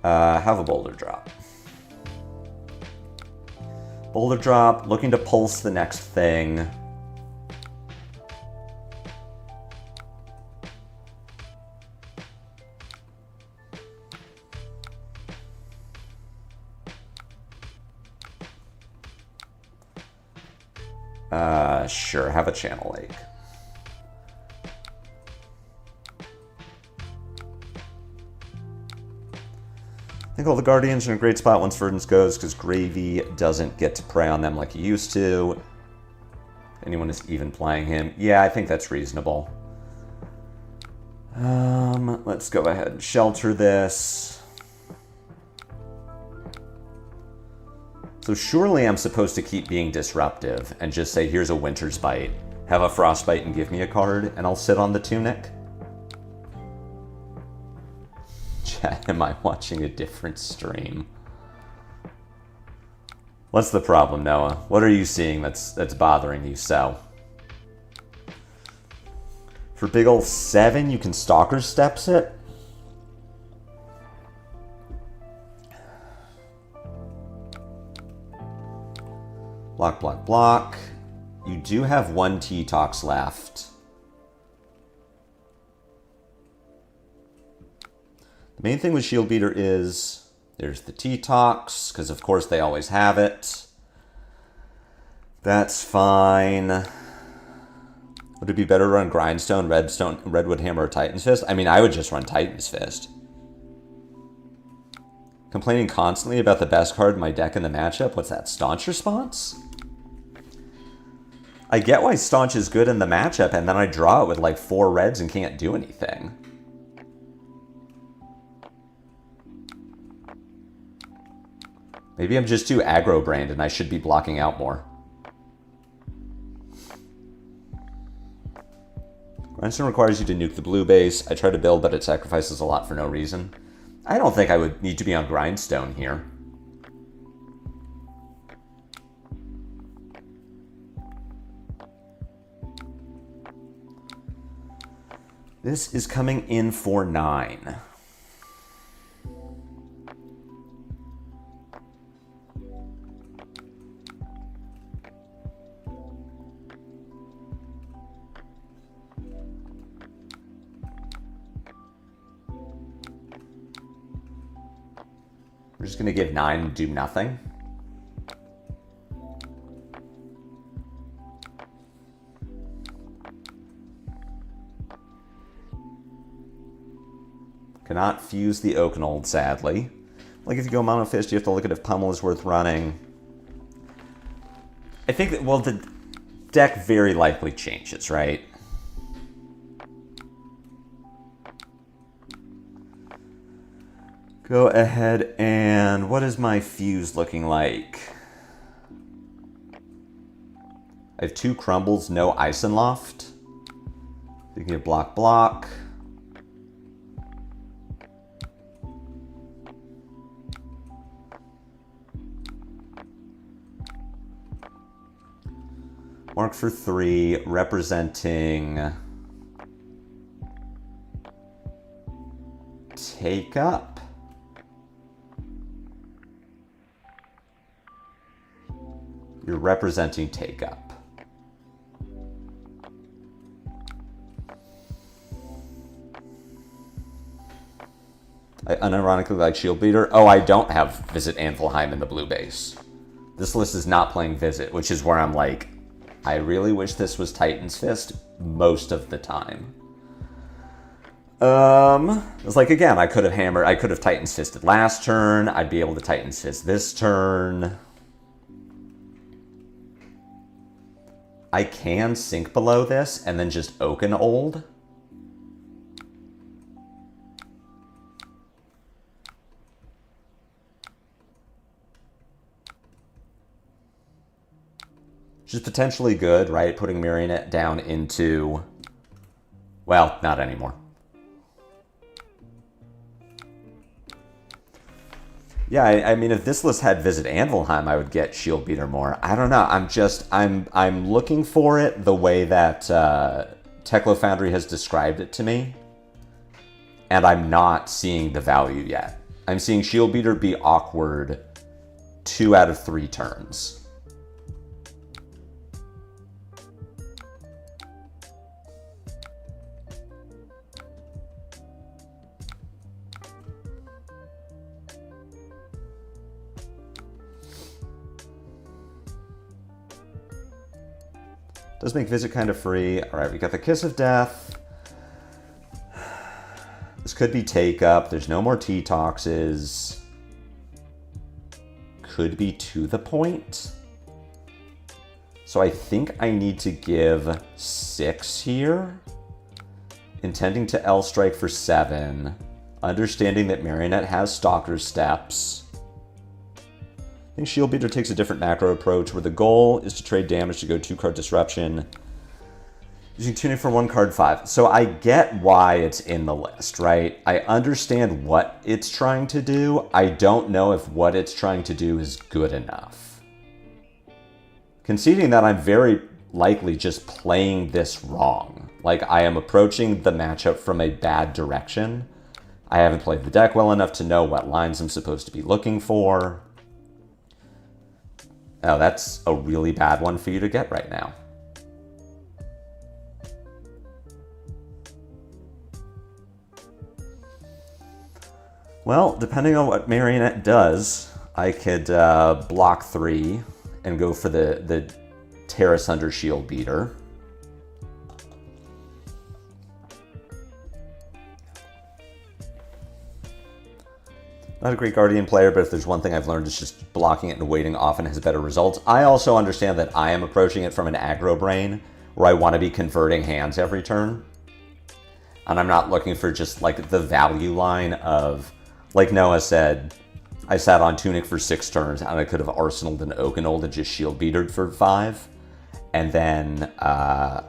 Have a Boulder Drop. Boulder Drop, looking to pulse the next thing. Sure, have a Channel Lake. I think all the Guardians are in a great spot once Verdance goes, because Gravy doesn't get to prey on them like he used to. Anyone is even playing him. Yeah, I think that's reasonable. Let's go ahead and shelter this. So surely I'm supposed to keep being disruptive and just say, here's a Winter's Bite, have a Frostbite and give me a card, and I'll sit on the Tunic. Chat, am I watching a different stream? What's the problem, Noah? What are you seeing that's bothering you so? For big ol' 7, you can Stalker Steps it? Block, block, block. You do have 1 T-Tox left. The main thing with Shield Beater is there's the T-Tox, because of course they always have it. That's fine. Would it be better to run Grindstone, Redwood Hammer, or Titan's Fist? I mean, I would just run Titan's Fist. Complaining constantly about the best card in my deck in the matchup? What's that, Staunch Response? I get why Staunch is good in the matchup, and then I draw it with like 4 reds and can't do anything. Maybe I'm just too aggro-brained and I should be blocking out more. Grindstone requires you to nuke the blue base. I try to build, but it sacrifices a lot for no reason. I don't think I would need to be on Grindstone here. This is coming in for 9. We're just going to give 9 and do nothing. Cannot fuse the Oakenold, sadly. Like, if you go Mono Fist, you have to look at if Pummel is worth running. I think that, well, the deck very likely changes, right? Go ahead and... what is my fuse looking like? I have 2 Crumbles, no Isenloft. You can get block, block. Mark for 3, representing... Take Up. You're representing Take Up. I unironically like Shield Beater. Oh, I don't have Visit Anvilheim in the blue base. This list is not playing Visit, which is where I'm like, I really wish this was Titan's Fist most of the time. It's like, again, I could have Titan's Fisted last turn. I'd be able to Titan's Fist this turn. I can sink below this and then just Oakenold. Which is potentially good, right? Putting Marionette down into... well, not anymore. Yeah, I mean, if this list had Visit Anvilheim, I would get Shield Beater more. I don't know. I'm looking for it the way that TekloFoundry has described it to me, and I'm not seeing the value yet. I'm seeing Shield Beater be awkward 2 out of 3 turns. Does make Visit kind of free. All right, we got the Kiss of Death. This could be Take Up. There's no more T-Toxes. Could be To the Point. So I think I need to give 6 here. Intending to L-Strike for 7. Understanding that Marionette has Stalker Steps. I think Shield Beater takes a different macro approach where the goal is to trade damage to go 2-card Disruption. Using Tunic for 1 card 5. So I get why it's in the list, right? I understand what it's trying to do. I don't know if what it's trying to do is good enough. Conceding that, I'm very likely just playing this wrong. Like, I am approaching the matchup from a bad direction. I haven't played the deck well enough to know what lines I'm supposed to be looking for. Oh, that's a really bad one for you to get right now. Well, depending on what Marionette does, I could block 3 and go for the Terrace Under Shield Beater. Not a great Guardian player, but if there's one thing I've learned, it's just blocking it and waiting often has better results. I also understand that I am approaching it from an aggro brain, where I want to be converting hands every turn. And I'm not looking for just like the value line of, like Noah said, I sat on Tunic for 6 turns, and I could have arsenaled an Oakenfold and just Shield Beatered for 5. And then I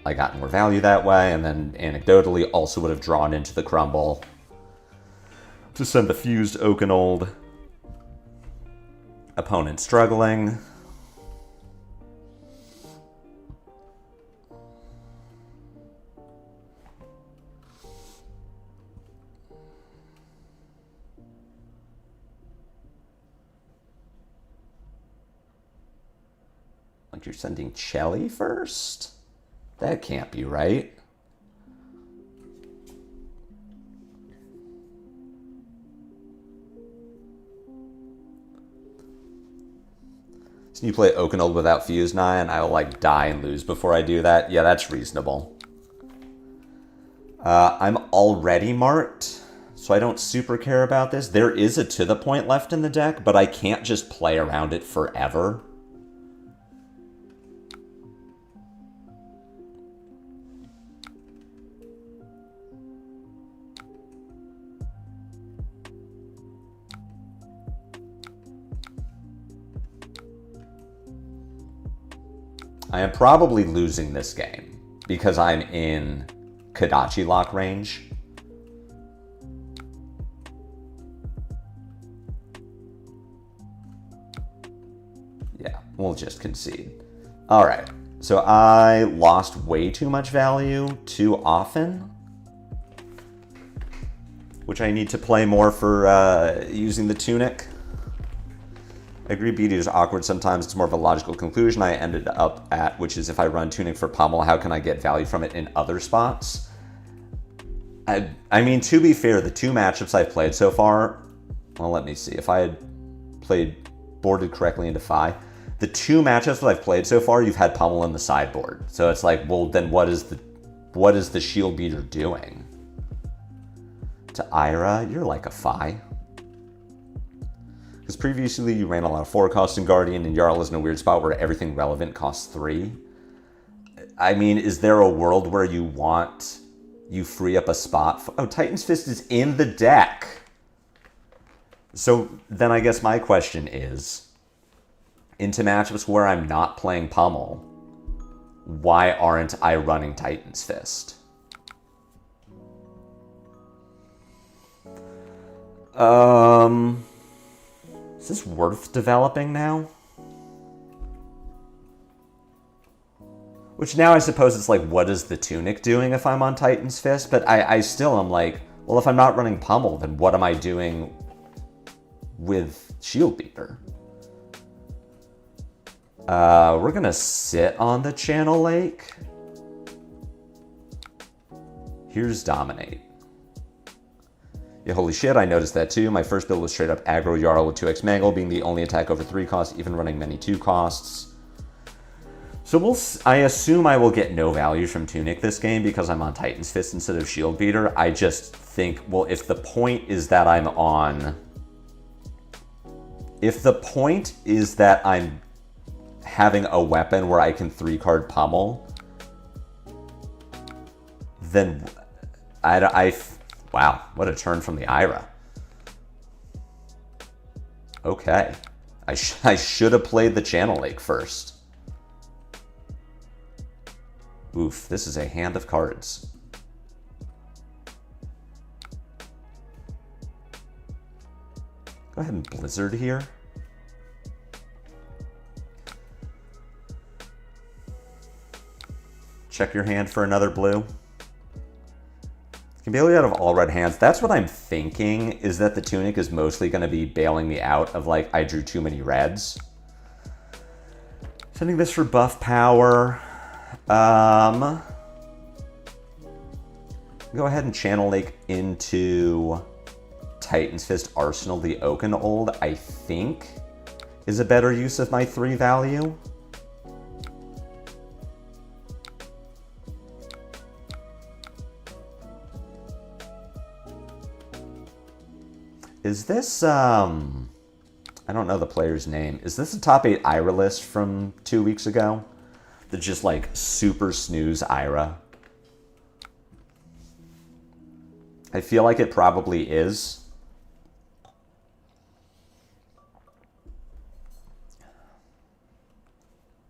got more value that way, and then anecdotally also would have drawn into the Crumble to send the fused Oakenfold. Opponent struggling. Like you're sending Chelly first? That can't be right. So you play Oakenfold without Fuse Nigh, and I will like die and lose before I do that? Yeah, that's reasonable. I'm already marked, so I don't super care about this. There is a To The Point left in the deck, but I can't just play around it forever. I am probably losing this game because I'm in Kodachi lock range. Yeah, we'll just concede. All right, so I lost way too much value too often, which I need to play more for using the Tunic. I agree BD is awkward sometimes. It's more of a logical conclusion I ended up at, which is if I run Tunic for Pummel, how can I get value from it in other spots? I mean, to be fair, the 2 matchups I've played so far, well, let me see. If I had boarded correctly into Phi, the 2 matchups that I've played so far, you've had Pummel in the sideboard. So it's like, well, then what is the Shield Beater doing? To Ira, you're like a Phi. Because previously you ran a lot of 4 costs in Guardian, and Jarl is in a weird spot where everything relevant costs 3. I mean, is there a world where you free up a spot? Oh, Titan's Fist is in the deck. So then I guess my question is, into matchups where I'm not playing Pummel, why aren't I running Titan's Fist? Is this worth developing now? Which now I suppose it's like, what is the Tunic doing if I'm on Titan's Fist? But I still am like, well, if I'm not running Pummel, then what am I doing with Shield Beater? We're gonna sit on the Channel Lake. Here's Dominate. Yeah, holy shit, I noticed that too. My first build was straight up aggro Jarl with 2x Mangle, being the only attack over 3 costs, even running many 2 costs. So I assume I will get no value from Tunic this game because I'm on Titan's Fist instead of Shield Beater. I just think, well, if the point is that I'm having a weapon where I can 3-card pummel, then wow, what a turn from the Ira. Okay, I should have played the Channel Lake first. Oof, this is a hand of cards. Go ahead and Blizzard here. Check your hand for another blue. Can bail you out of all red hands. That's what I'm thinking, is that the Tunic is mostly going to be bailing me out of, like, I drew too many reds. Sending this for buff power. Go ahead and Channel Lake into Titan's Fist Arsenal the Oakenold, I think, is a better use of my 3 value. Is this, I don't know the player's name. Is this a top 8 Ira list from 2 weeks ago? The just like super snooze Ira. I feel like it probably is.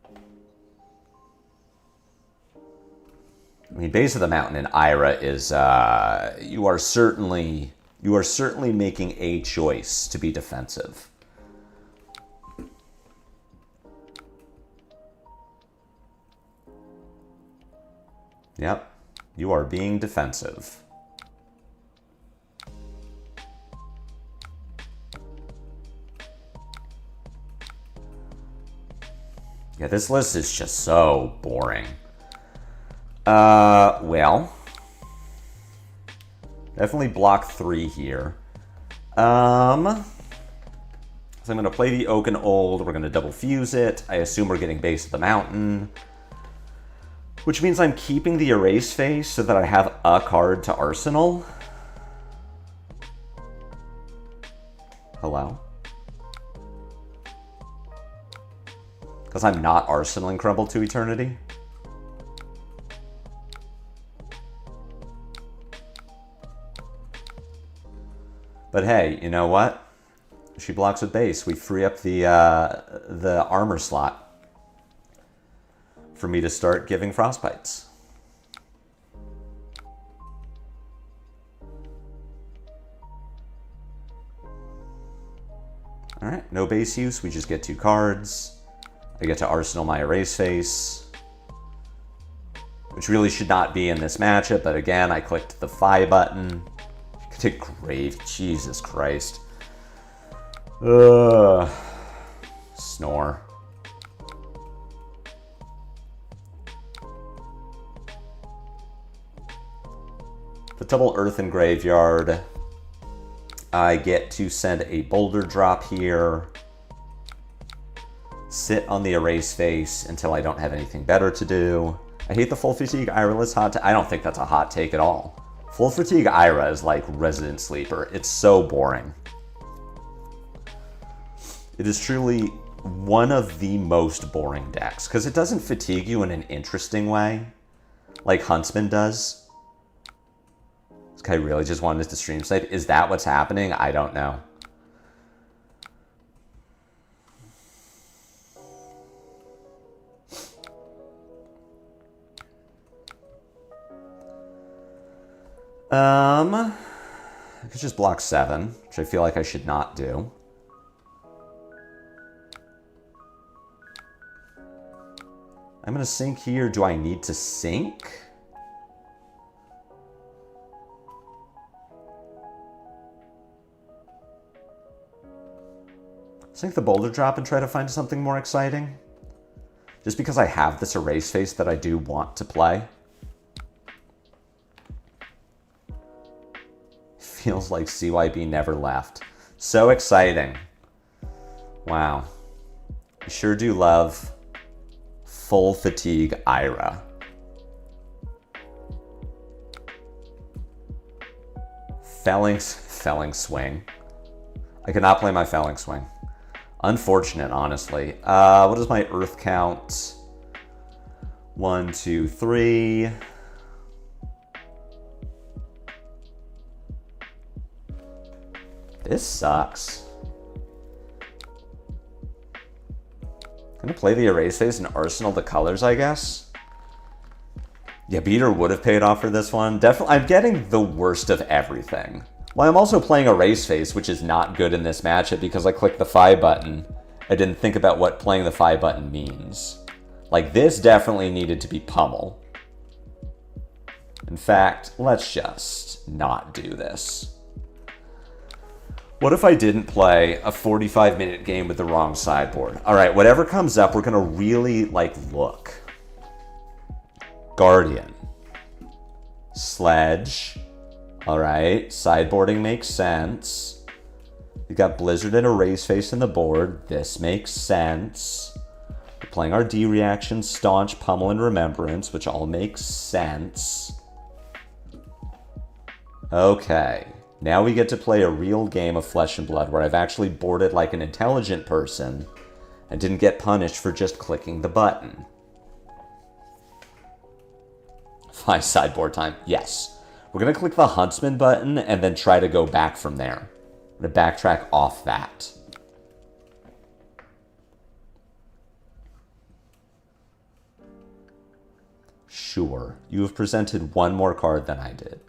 I mean, Base of the Mountain in Ira is, you are certainly making a choice to be defensive. Yep, you are being defensive. Yeah, this list is just so boring. Well, definitely block 3 here. So I'm going to play the Oakenold. We're going to double fuse it. I assume we're getting Base of the Mountain, which means I'm keeping the Erase Face so that I have a card to Arsenal. Hello? Because I'm not Arsenaling Crumble to Eternity. But hey, you know what? She blocks with base. We free up the armor slot for me to start giving Frostbites. Alright, no base use. We just get 2 cards. I get to Arsenal my Erase Face, which really should not be in this matchup, but again, I clicked the Phi button. To Grave, Jesus Christ. Ugh. Snore. The double Earthen Graveyard. I get to send a Boulder Drop here. Sit on the Erase Face until I don't have anything better to do. I hate the Full Fatigue Ira-less hot take. I don't think that's a hot take at all. Full Fatigue Ira is like Resident Sleeper. It's so boring. It is truly one of the most boring decks because it doesn't fatigue you in an interesting way like Huntsman does. This guy really just wanted to stream snipe. Is that what's happening? I don't know. I could just block 7, which I feel like I should not do. I'm going to sink here. Do I need to sink? Sink the Boulder Drop and try to find something more exciting? Just because I have this Erase Face that I do want to play. Feels like CYB never left. So exciting. Wow. I sure do love full fatigue Ira. Felling swing. I could not play my felling swing. Unfortunate, honestly. What is my earth count? 1, 2, 3. This sucks. Gonna play the erase phase and arsenal the colors, I guess. Yeah, beater would have paid off for this one. Definitely, I'm getting the worst of everything. Well, I'm also playing erase phase, which is not good in this matchup because I clicked the phi button. I didn't think about what playing the phi button means. Like, this definitely needed to be pummel. In fact, let's just not do this. What if I didn't play a 45-minute game with the wrong sideboard? All right, whatever comes up, we're gonna really, like, look. Guardian. Sledge. All right, sideboarding makes sense. We got Blizzard and Erase Face in the board. This makes sense. We're playing our D reaction, Staunch, Pummel, and Remembrance, which all makes sense. Okay. Now we get to play a real game of Flesh and Blood where I've actually boarded like an intelligent person and didn't get punished for just clicking the button. 5 sideboard time. Yes. We're going to click the Huntsman button and then try to go back from there. I'm going to backtrack off that. Sure. You have presented one more card than I did.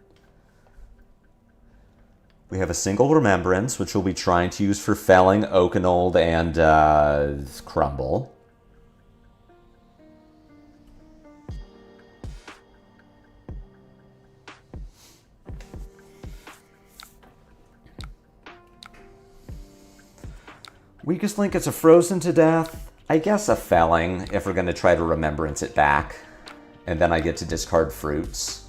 We have a single Remembrance, which we'll be trying to use for Felling, Oakenold, and Crumble. Weakest link, it's a Frozen to Death. I guess a Felling, if we're going to try to Remembrance it back. And then I get to discard Fruits.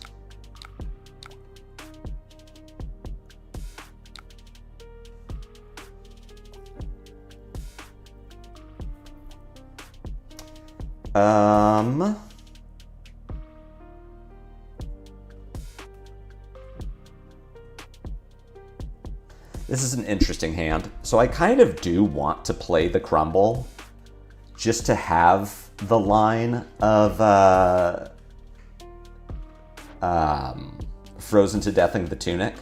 This is an interesting hand. So I kind of do want to play the Crumble just to have the line of Frozen to Deathing the Tunic.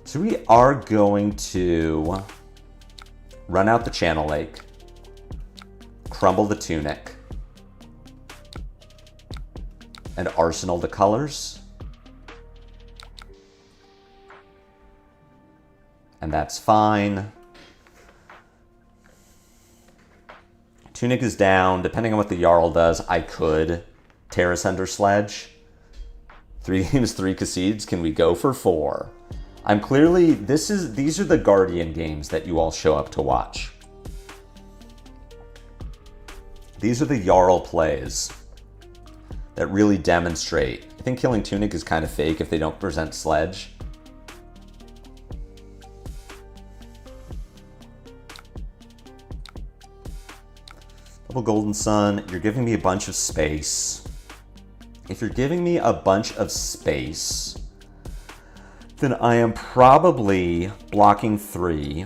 So we are going to run out the Channel Lake, Crumble the Tunic, and arsenal the colors. And that's fine. Tunic is down. Depending on what the Jarl does, I could Terrace Under Sledge. 3 games, 3 Cassides. Can we go for 4? I'm clearly, these are the Guardian games that you all show up to watch. These are the Jarl plays that really demonstrate. I think killing Tunic is kind of fake if they don't present Sledge. Double Golden Sun, you're giving me a bunch of space. If you're giving me a bunch of space, then I am probably blocking 3,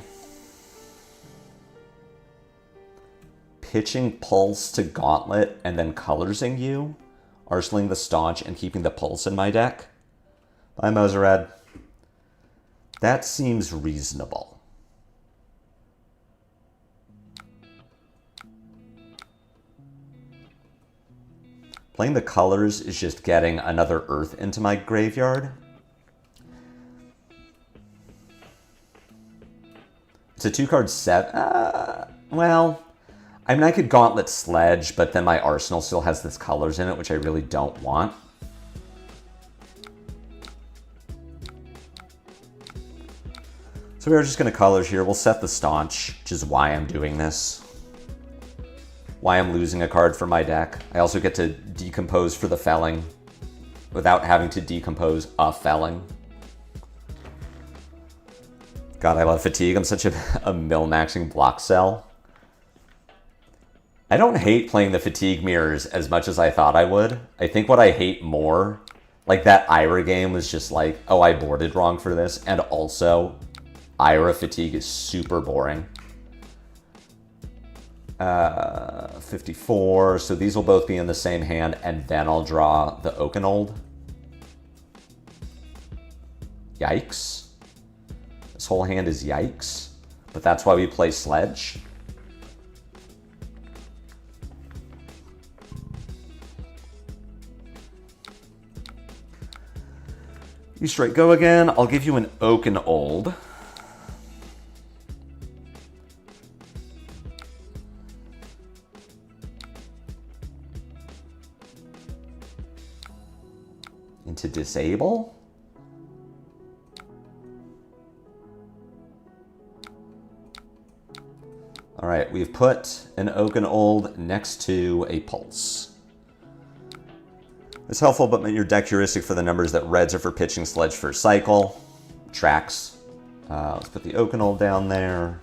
pitching Pulse to Gauntlet, and then colorsing you, arsenaling the Staunch, and keeping the Pulse in my deck. Bye, Moserad. That seems reasonable. Playing the colors is just getting another Earth into my graveyard. It's a 2-card set. Well, I mean, I could Gauntlet Sledge, but then my arsenal still has this colors in it, which I really don't want. So we're just going to colors here. We'll set the Staunch, which is why I'm doing this. Why I'm losing a card from my deck. I also get to decompose for the Felling without having to decompose a Felling. God, I love Fatigue. I'm such a mill-maxing block cell. I don't hate playing the fatigue mirrors as much as I thought I would. I think what I hate more, like that Ira game was just like, oh, I boarded wrong for this. And also, Ira fatigue is super boring. 54, so these will both be in the same hand, and then I'll draw the Oakenold. Yikes. This whole hand is yikes, but that's why we play Sledge. You straight go again. I'll give you an Oakenold. Into disable. All right, we've put an Oakenold next to a Pulse. It's helpful, but your deck heuristic for the numbers that reds are for pitching Sledge first cycle. Tracks. Let's put the Oakenold down there.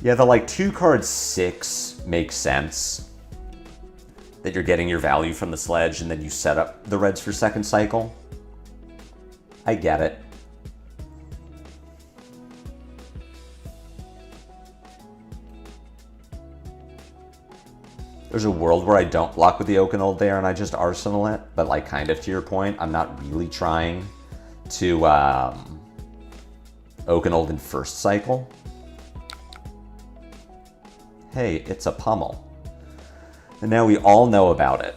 Yeah, the like 2 card 6 makes sense. That you're getting your value from the Sledge and then you set up the reds for second cycle. I get it. There's a world where I don't block with the Oakenold there and I just arsenal it, but like kind of to your point, I'm not really trying to Oakenold in first cycle. Hey, it's a pummel. And now we all know about it.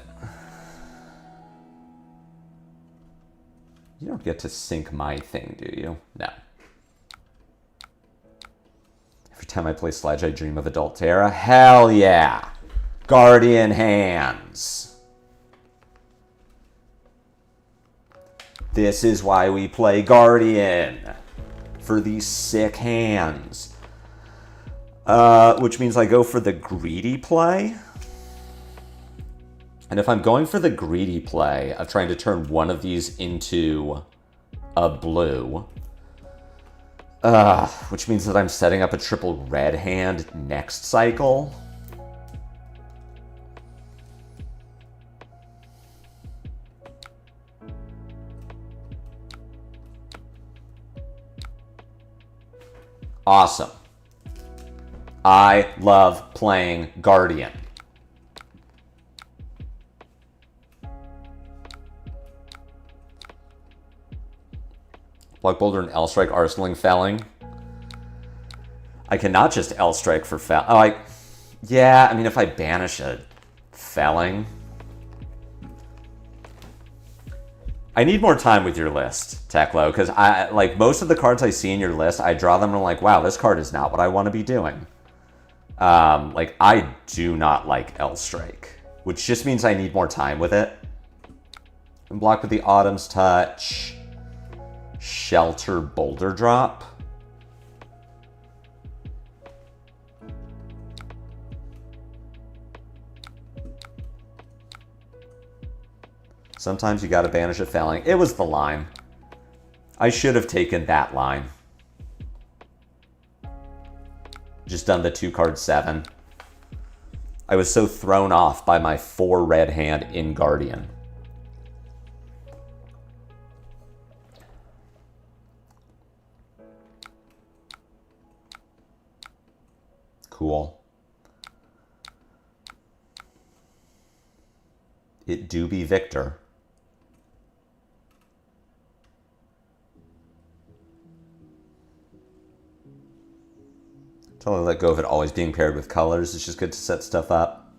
You don't get to sync my thing, do you? No. Every time I play Sledge, I dream of Adult Terra. Hell yeah! Guardian hands. This is why we play Guardian. For these sick hands. Which means I go for the greedy play. And if I'm going for the greedy play of trying to turn one of these into a blue, which means that I'm setting up a triple red hand next cycle. Awesome. I love playing Guardian. Block Boulder and L-Strike, arsenaling, felling. I cannot just L-Strike for fell. Oh, yeah, I mean, if I banish a felling. I need more time with your list, Teklo, because like most of the cards I see in your list, I draw them and I'm like, wow, this card is not what I want to be doing. Like, I do not like L-Strike, which just means I need more time with it. And block with the Autumn's Touch. Shelter Boulder Drop. Sometimes you gotta banish a felling. It was the line. I should have taken that line. Just done the 2-card 7. I was so thrown off by my 4 red hand in Guardian. Cool. It do be Victor. Totally let go of it always being paired with colors. It's just good to set stuff up.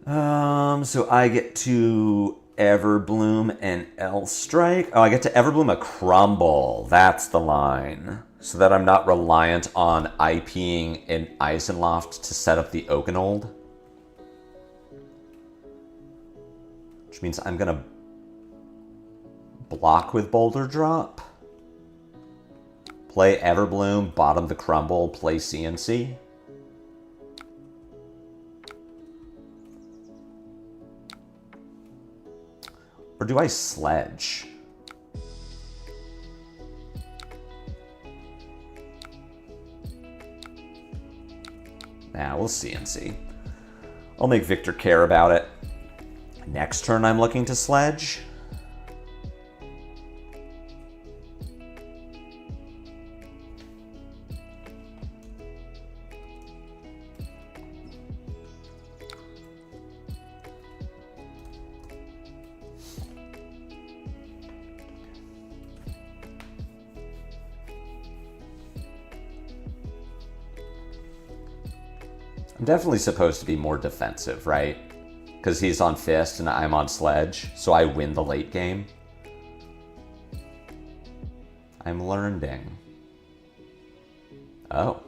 So I get to Everbloom and L-Strike. Oh, I get to Everbloom a Crumble. That's the line. So that I'm not reliant on IPing an Eisenloft to set up the Oakenold. Which means I'm gonna block with Boulder Drop. Play Everbloom, bottom the Crumble, play CNC. Or do I Sledge? Nah, we'll see and see. I'll make Victor care about it. Next turn, I'm looking to sledge. I'm definitely supposed to be more defensive, right? Because he's on Fist and I'm on Sledge, so I win the late game. I'm learning. Oh.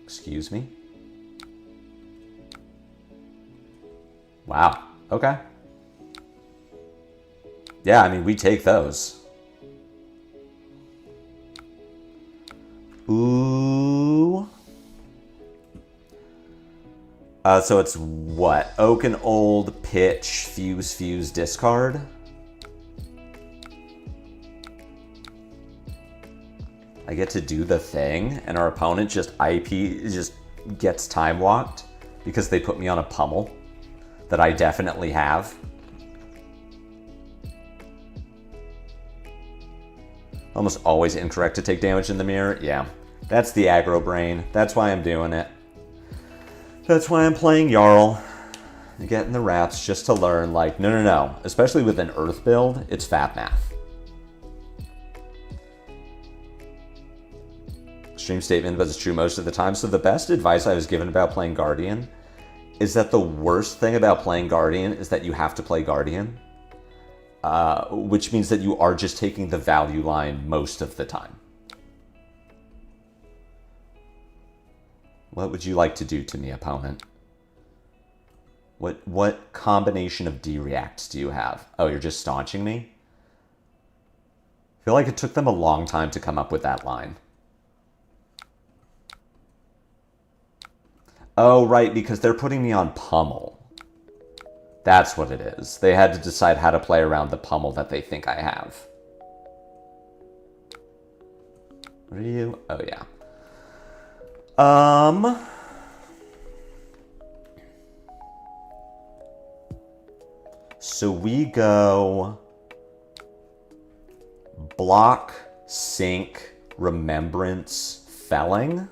Excuse me? Wow. Okay. Yeah, I mean, we take those. Ooh. So it's what? Oak and Old, pitch, fuse, discard. I get to do the thing, and our opponent just gets time walked because they put me on a pummel that I definitely have. Almost always incorrect to take damage in the mirror. Yeah, that's the aggro brain. That's why I'm doing it. That's why I'm playing Jarl. Getting the raps just to learn, like, no. Especially with an Earth build, it's fat math. Extreme statement, but it's true most of the time. So the best advice I was given about playing Guardian is that the worst thing about playing Guardian is that you have to play Guardian. Which means that you are just taking the value line most of the time. What would you like to do to me, opponent? What combination of D-reacts do you have? Oh, you're just staunching me? I feel like it took them a long time to come up with that line. Oh, right, because they're putting me on pummel. That's what it is. They had to decide how to play around the pummel that they think I have. What are you? Oh, yeah. So we go block, sync, remembrance, felling.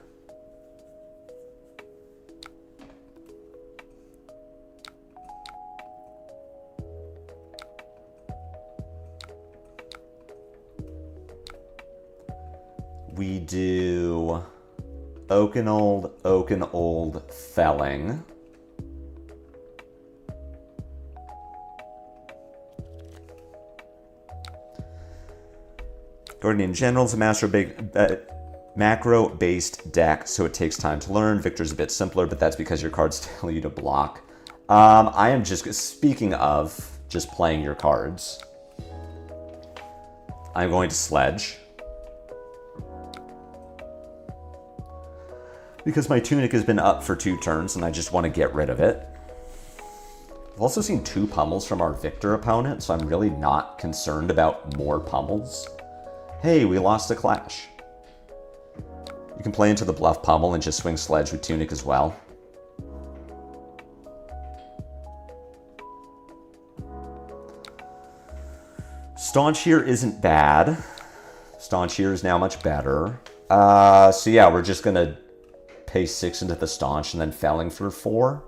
We do Oak and Old, felling. Guardian in general is a macro-based deck, so it takes time to learn. Victor's a bit simpler, but that's because your cards tell you to block. I am just, speaking of just playing your cards, I'm going to sledge. Because my Tunic has been up for 2 turns and I just want to get rid of it. I've also seen 2 pummels from our Victor opponent, so I'm really not concerned about more pummels. Hey, we lost a clash. You can play into the bluff pummel and just swing sledge with Tunic as well. Staunch here isn't bad. Staunch here is now much better. So yeah, we're just gonna pay 6 into the staunch and then felling for 4.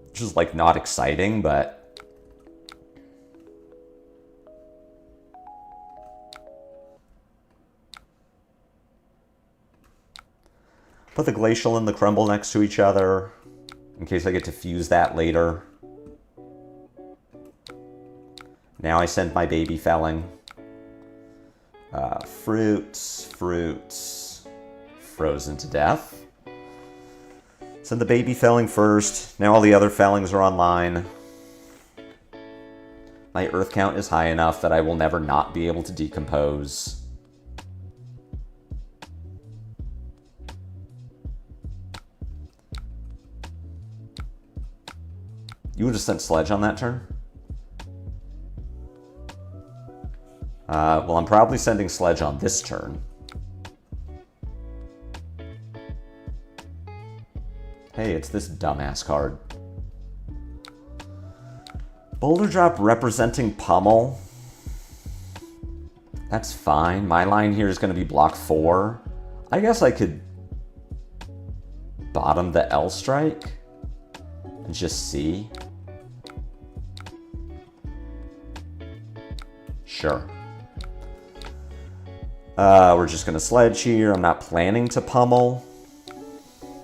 Which is like not exciting, but put the glacial and the crumble next to each other in case I get to fuse that later. Now I send my baby felling. Fruits, frozen to death. Send the baby felling first. Now all the other fellings are online. My earth count is high enough that I will never not be able to decompose. You would have sent sledge on that turn? Well, I'm probably sending sledge on this turn. it's this dumbass card. Boulder drop representing pummel. That's fine. My line here is going to be block 4. I guess I could bottom the L strike and just see. Sure. We're just going to sledge here. I'm not planning to pummel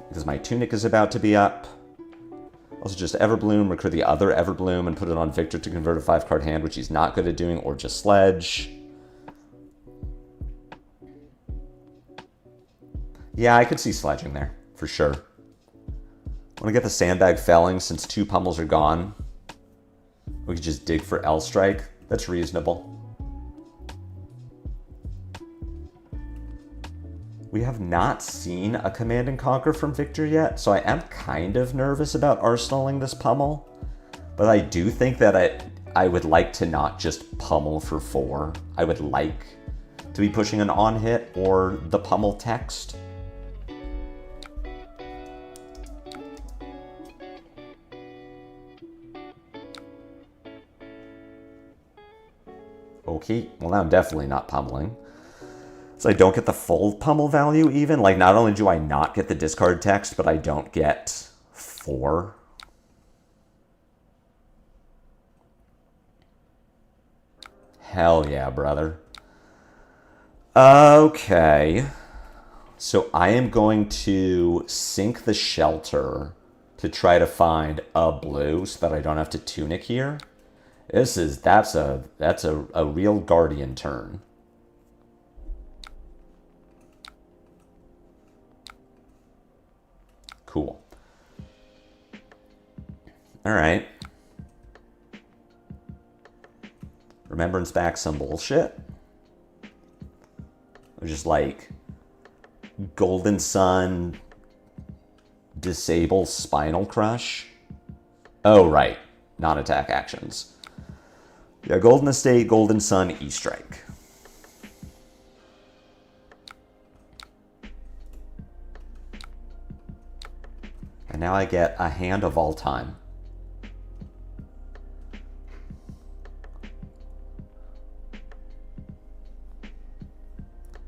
because my tunic is about to be up. Also just Everbloom, recruit the other Everbloom and put it on Victor to convert a 5-card hand, which he's not good at doing, or just sledge. Yeah, I could see sledging there, for sure. I want to get the sandbag felling since 2 pummels are gone. We could just dig for L strike. That's reasonable. We have not seen a Command and Conquer from Victor yet, so I am kind of nervous about arsenaling this pummel. But I do think that I would like to not just pummel for 4. I would like to be pushing an on hit or the pummel text. Okay, well now I'm definitely not pummeling. So I don't get the full pummel value even. Like, not only do I not get the discard text, but I don't get 4. Hell yeah, brother. Okay. So I am going to sink the shelter to try to find a blue so that I don't have to tunic here. That's a real guardian turn. Cool. All right. Remembrance back some bullshit. Just like Golden Sun, disable Spinal Crush. Oh, right. Non-attack actions. Yeah, Golden Estate, Golden Sun, E-Strike. And now I get a hand of all time.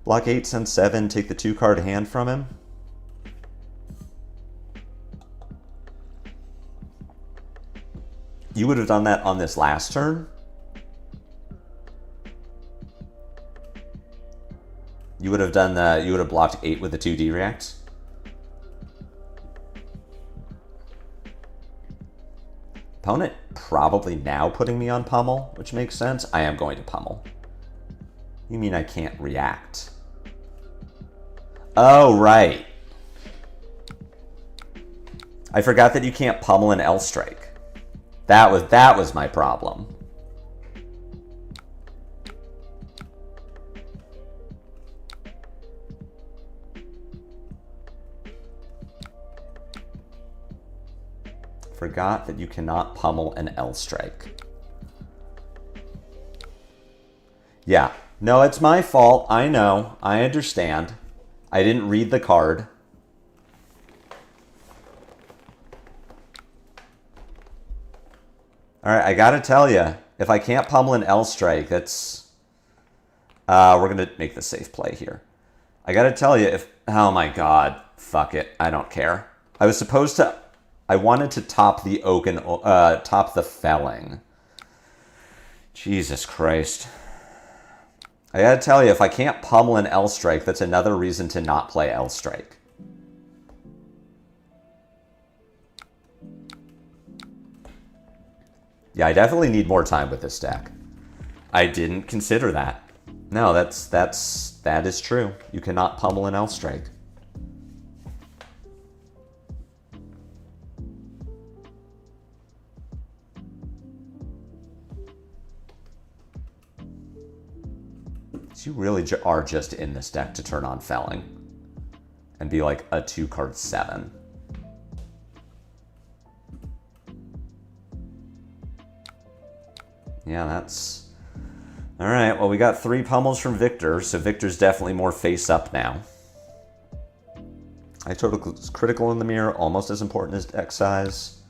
Block 8, send 7, take the 2-card hand from him. You would have done that on this last turn. You would have done the, you would have blocked 8 with the 2D reacts. Opponent probably now putting me on pummel, which makes sense. I am going to pummel. You mean I can't react? Oh, right. I forgot that you can't pummel an L strike. That was my problem. Forgot that you cannot pummel an L strike. Yeah. No, it's my fault. I know. I understand. I didn't read the card. All right, I gotta tell you, if I can't pummel an L strike, that's... we're gonna make the safe play here. I gotta tell you, if... Oh my god. Fuck it. I don't care. I was supposed to... I wanted to top the oaken... top the felling. Jesus Christ. I gotta tell you, if I can't pummel an L strike, that's another reason to not play L strike. Yeah, I definitely need more time with this deck. I didn't consider that. No, that is true. You cannot pummel an L strike. You really are just in this deck to turn on felling and be like a 2-card 7. Yeah, that's... All right, well, we got 3 pummels from Victor, so Victor's definitely more face up now. I total is critical in the mirror, almost as important as deck size.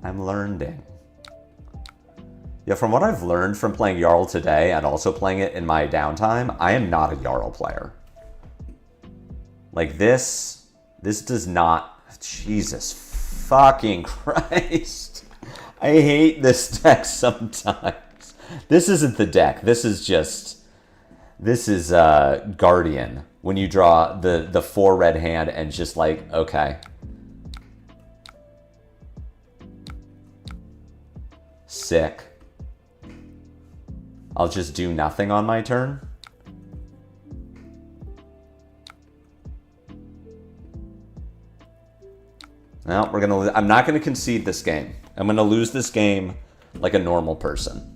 I'm learning. Yeah, from what I've learned from playing Jarl today and also playing it in my downtime, I am not a Jarl player. Like this does not, Jesus fucking Christ. I hate this deck sometimes. This isn't the deck. This is Guardian. When you draw the 4 red hand and just like, okay. Sick. I'll just do nothing on my turn. No, I'm not gonna concede this game. I'm gonna lose this game like a normal person.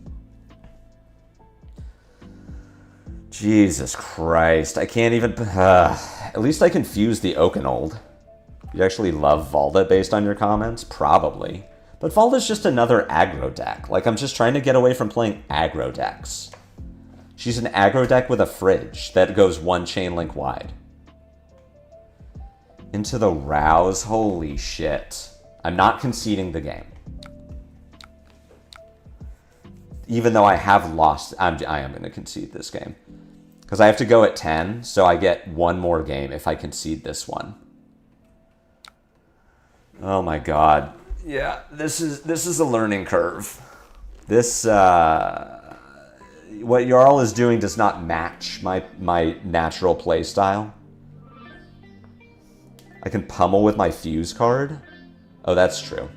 Jesus Christ, I can't even, at least I confused the Oakenold. You actually love Valda based on your comments? Probably. But Valda's just another aggro deck. Like, I'm just trying to get away from playing aggro decks. She's an aggro deck with a fridge that goes 1 chain link wide. Into the Rouse, holy shit. I'm not conceding the game. Even though I have lost, I am going to concede this game. Because I have to go at 10, so I get 1 more game if I concede this one. Oh my god. Yeah, this is a learning curve. This, what Jarl is doing does not match my natural play style. I can pummel with my Fuse card. Oh, that's true.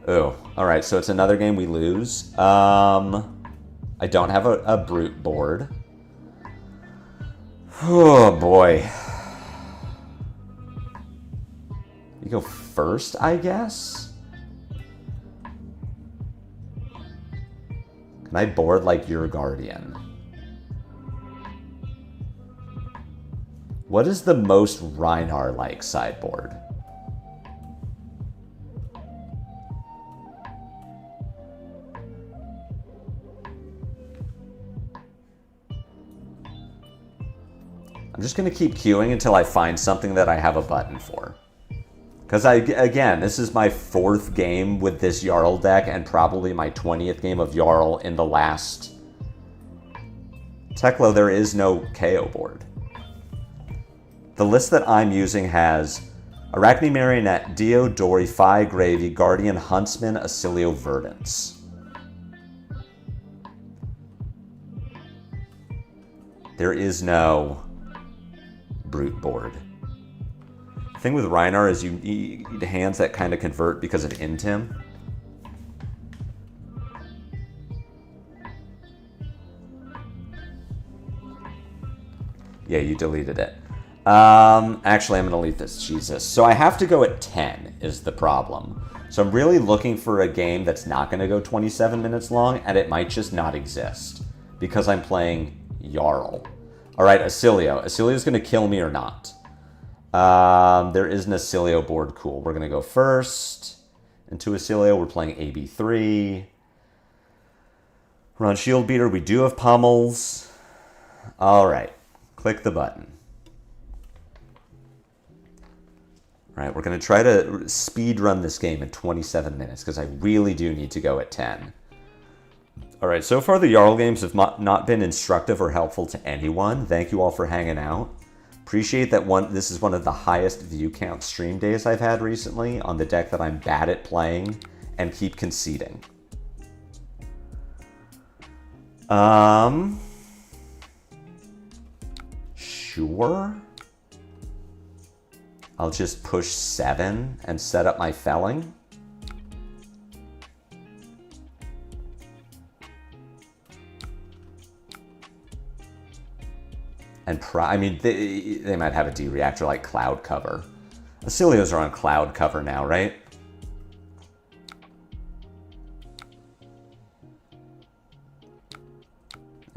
Oh, alright, so it's another game we lose. I don't have a Brute board. Oh, boy. You go first, I guess? Can I board like your Guardian? What is the most Rhinar-like sideboard? I'm just going to keep queuing until I find something that I have a button for. Because again, this is my 4th game with this Jarl deck and probably my 20th game of Jarl in the last... Teklo, there is no KO board. The list that I'm using has Arakni Marionette, Dio, Dory, Fi, Gravy, Guardian, Huntsman, Ailio, Verdance. There is no Brute board. The thing with Rhinar is you need hands that kind of convert because of Intim. Yeah, you deleted it. Actually, I'm going to leave this. Jesus. So I have to go at 10 is the problem. So I'm really looking for a game that's not going to go 27 minutes long, and it might just not exist because I'm playing Jarl. All right, Ailio. Ailio is going to kill me or not. There is an Ailio board. Cool. We're going to go first. Into Ailio, we're playing AB3. We're on Shield Beater. We do have pummels. All right. Click the button. All right, we're going to try to speed run this game in 27 minutes because I really do need to go at 10. All right, so far the Jarl games have not been instructive or helpful to anyone. Thank you all for hanging out. Appreciate that this is one of the highest view count stream days I've had recently on the deck that I'm bad at playing and keep conceding. Sure. I'll just push 7 and set up my felling. And I mean, they might have a D-reactor like Cloud Cover. Ailios are on Cloud Cover now, right?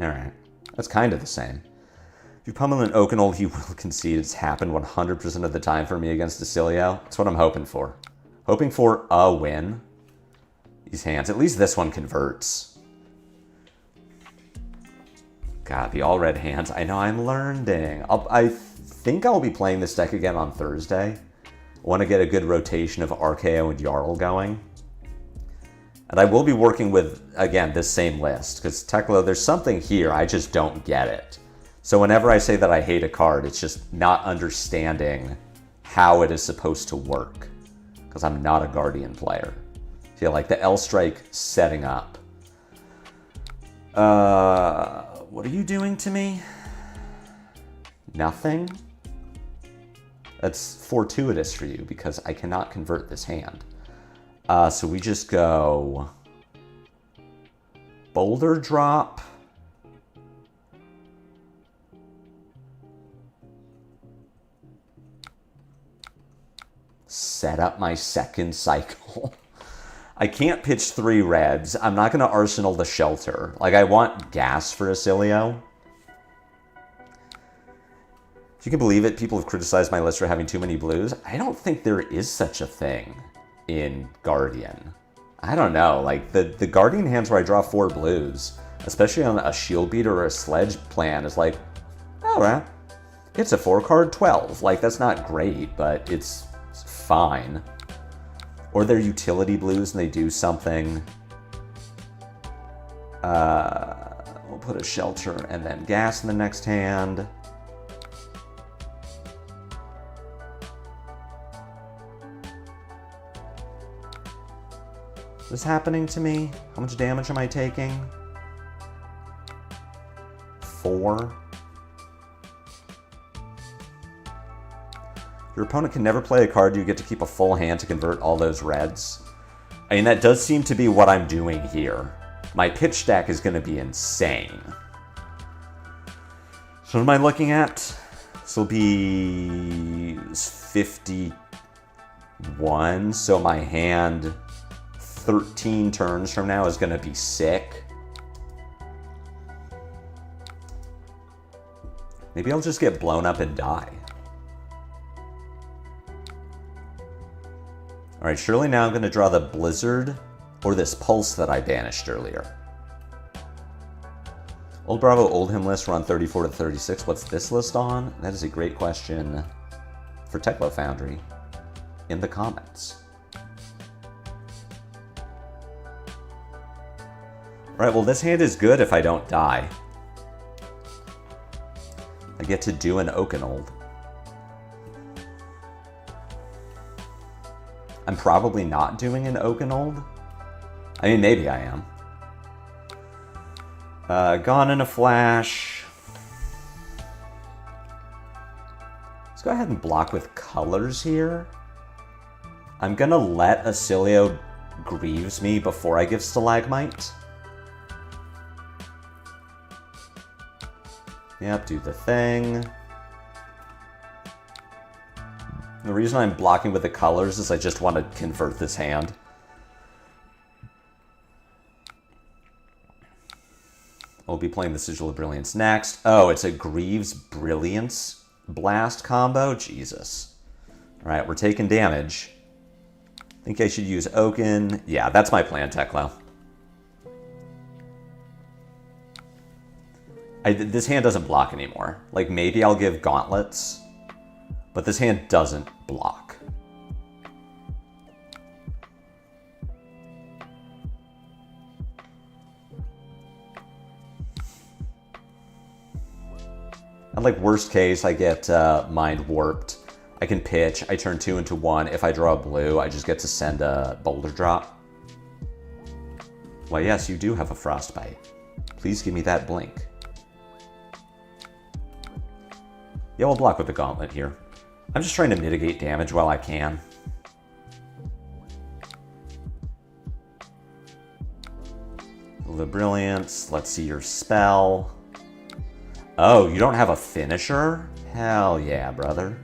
Alright. That's kind of the same. If you pummel an Oakenold, he will concede. It's happened 100% of the time for me against Ailio. That's what I'm hoping for. Hoping for a win. These hands. At least this one converts. God, the all-red hands. I know, I'm learning. I think I'll be playing this deck again on Thursday. I want to get a good rotation of RKO and Jarl going. And I will be working with, again, this same list. Because Teklo, there's something here, I just don't get it. So whenever I say that I hate a card, it's just not understanding how it is supposed to work. Because I'm not a Guardian player. So yeah, like the L-Strike setting up. What are you doing to me? Nothing? That's fortuitous for you because I cannot convert this hand. So we just go Boulder Drop. Set up my second cycle. I can't pitch 3 reds. I'm not going to Arsenal the Shelter. Like, I want gas for Ailio. If you can believe it, people have criticized my list for having too many blues. I don't think there is such a thing in Guardian. I don't know. Like, the Guardian hands where I draw 4 blues, especially on a Shield Beater or a Sledge plan, is like, all right, it's a 4-card 12. Like, that's not great, but it's fine. Or they're utility blues and they do something. We'll put a Shelter and then gas in the next hand. What is happening to me? How much damage am I taking? 4. Your opponent can never play a card. You get to keep a full hand to convert all those reds. I mean, that does seem to be what I'm doing here. My pitch stack is going to be insane. So what am I looking at? This will be 51. So my hand 13 turns from now is going to be sick. Maybe I'll just get blown up and die. All right, surely now I'm going to draw the Blizzard or this Pulse that I banished earlier. Old Bravo, Old Him list, we're on 34 to 36. What's this list on? That is a great question for TheTekloFoundry in the comments. All right, well, this hand is good if I don't die. I get to do an Oakenold. I'm probably not doing an Oakenold. I mean, maybe I am. Gone in a flash. Let's go ahead and block with colors here. I'm gonna let Ailio Grieves me before I give Stalagmite. Yep, do the thing. The reason I'm blocking with the colors is I just want to convert this hand. I'll be playing the Sigil of Brilliance next. Oh, it's a Greaves Brilliance Blast combo? Jesus. Alright, we're taking damage. Think I should use Oaken. Yeah, that's my plan, Teklo. This hand doesn't block anymore. Like, maybe I'll give Gauntlets. But this hand doesn't block. And like worst case, I get Mind Warped. I can pitch. I turn 2 into 1. If I draw a blue, I just get to send a Boulder Drop. Why, yes, you do have a Frostbite. Please give me that blink. Yeah, we'll block with the Gauntlet here. I'm just trying to mitigate damage while I can. The Brilliance. Let's see your spell. Oh, you don't have a finisher? Hell yeah, brother.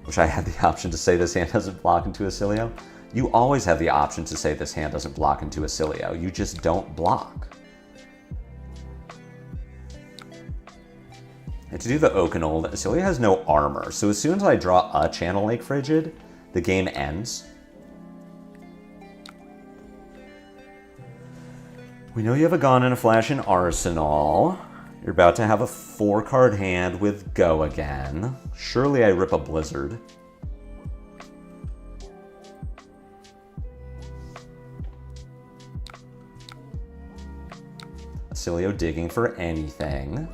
Wish I had the option to say this hand doesn't block into Ailio. You always have the option to say this hand doesn't block into Ailio. You just don't block. And to do the Oakenold, Ailio has no armor, so as soon as I draw a Channel Lake Frigid, the game ends. We know you have a Gone in a Flash in Arsenal. You're about to have a 4-card hand with Go again. Surely I rip a Blizzard. Ailio digging for anything.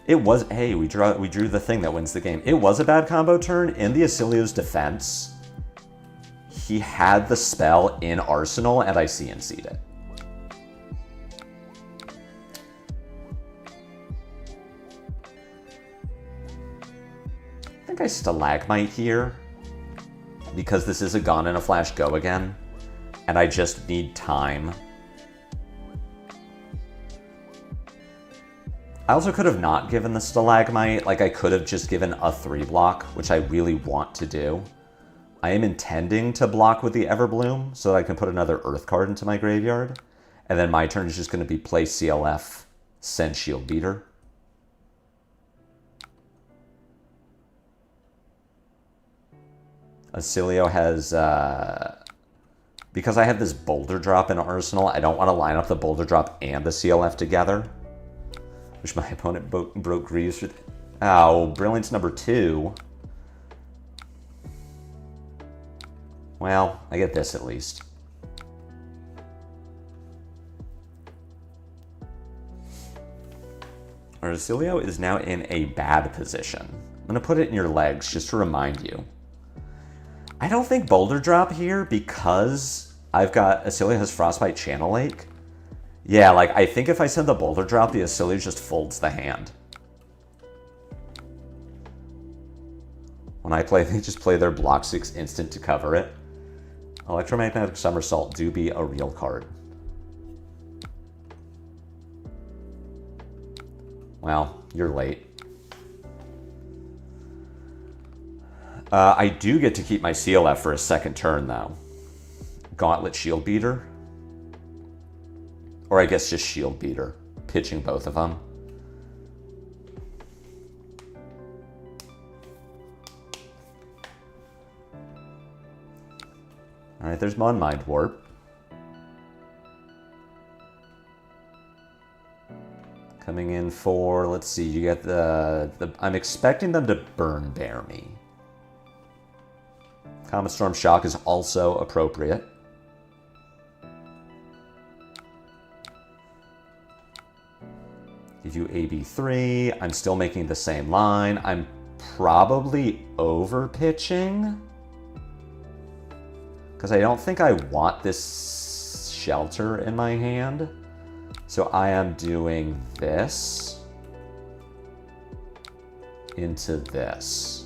It was, hey, we drew the thing that wins the game. It was a bad combo turn. In the Ailio's defense, he had the spell in Arsenal, and I CNC'd it. I think I Stalagmite here, because this is a Gone in a Flash Go again, and I just need time. I also could have not given the Stalagmite. Like, I could have just given a 3-block, which I really want to do. I am intending to block with the Everbloom so that I can put another Earth card into my graveyard. And then my turn is just going to be play CLF, send Shield Beater. Ailio has... because I have this Boulder Drop in Arsenal, I don't want to line up the Boulder Drop and the CLF together. Which my opponent broke Greaves with. Oh, Brilliance number 2. Well, I get this at least. Our Ailio is now in a bad position. I'm going to put it in your legs just to remind you. I don't think Boulder Drop here because I've got Ailio has Frostbite Channel Lake. Yeah, like, I think if I send the Boulder Drop, the Ailio just folds the hand. When I play, they just play their Block 6 instant to cover it. Electromagnetic Somersault do be a real card. Well, you're late. I do get to keep my CLF for a second turn, though. Gauntlet Shield Beater. Or I guess just Shield Beater, pitching both of them. All right, there's Mon Mind Warp. Coming in for, let's see, you get the I'm expecting them to Burn Bear me. Comet Storm Shock is also appropriate. Give you AB3. I'm still making the same line. I'm probably over pitching because I don't think I want this shelter in my hand. So I am doing this into this.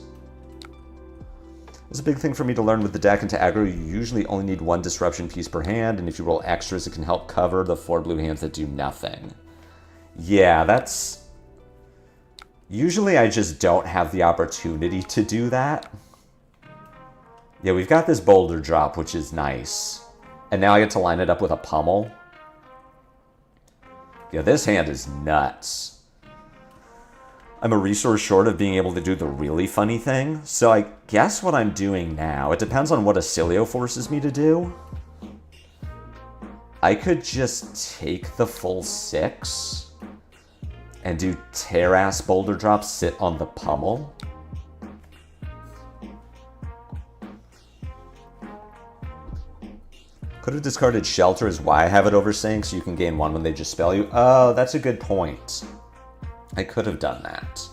It's a big thing for me to learn with the deck. Into aggro, you usually only need 1 disruption piece per hand, and if you roll extras, it can help cover the 4 blue hands that do nothing. Yeah, that's... Usually I just don't have the opportunity to do that. Yeah, we've got this Boulder Drop, which is nice. And now I get to line it up with a Pummel. Yeah, this hand is nuts. I'm a resource short of being able to do the really funny thing. So I guess what I'm doing now, it depends on what Ailio forces me to do. I could just take the full 6 and do Terras Boulder Drop, sit on the Pummel. Could have discarded Shelter is why I have it oversync, so you can gain 1 when they just spell you. Oh, that's a good point. I could have done that.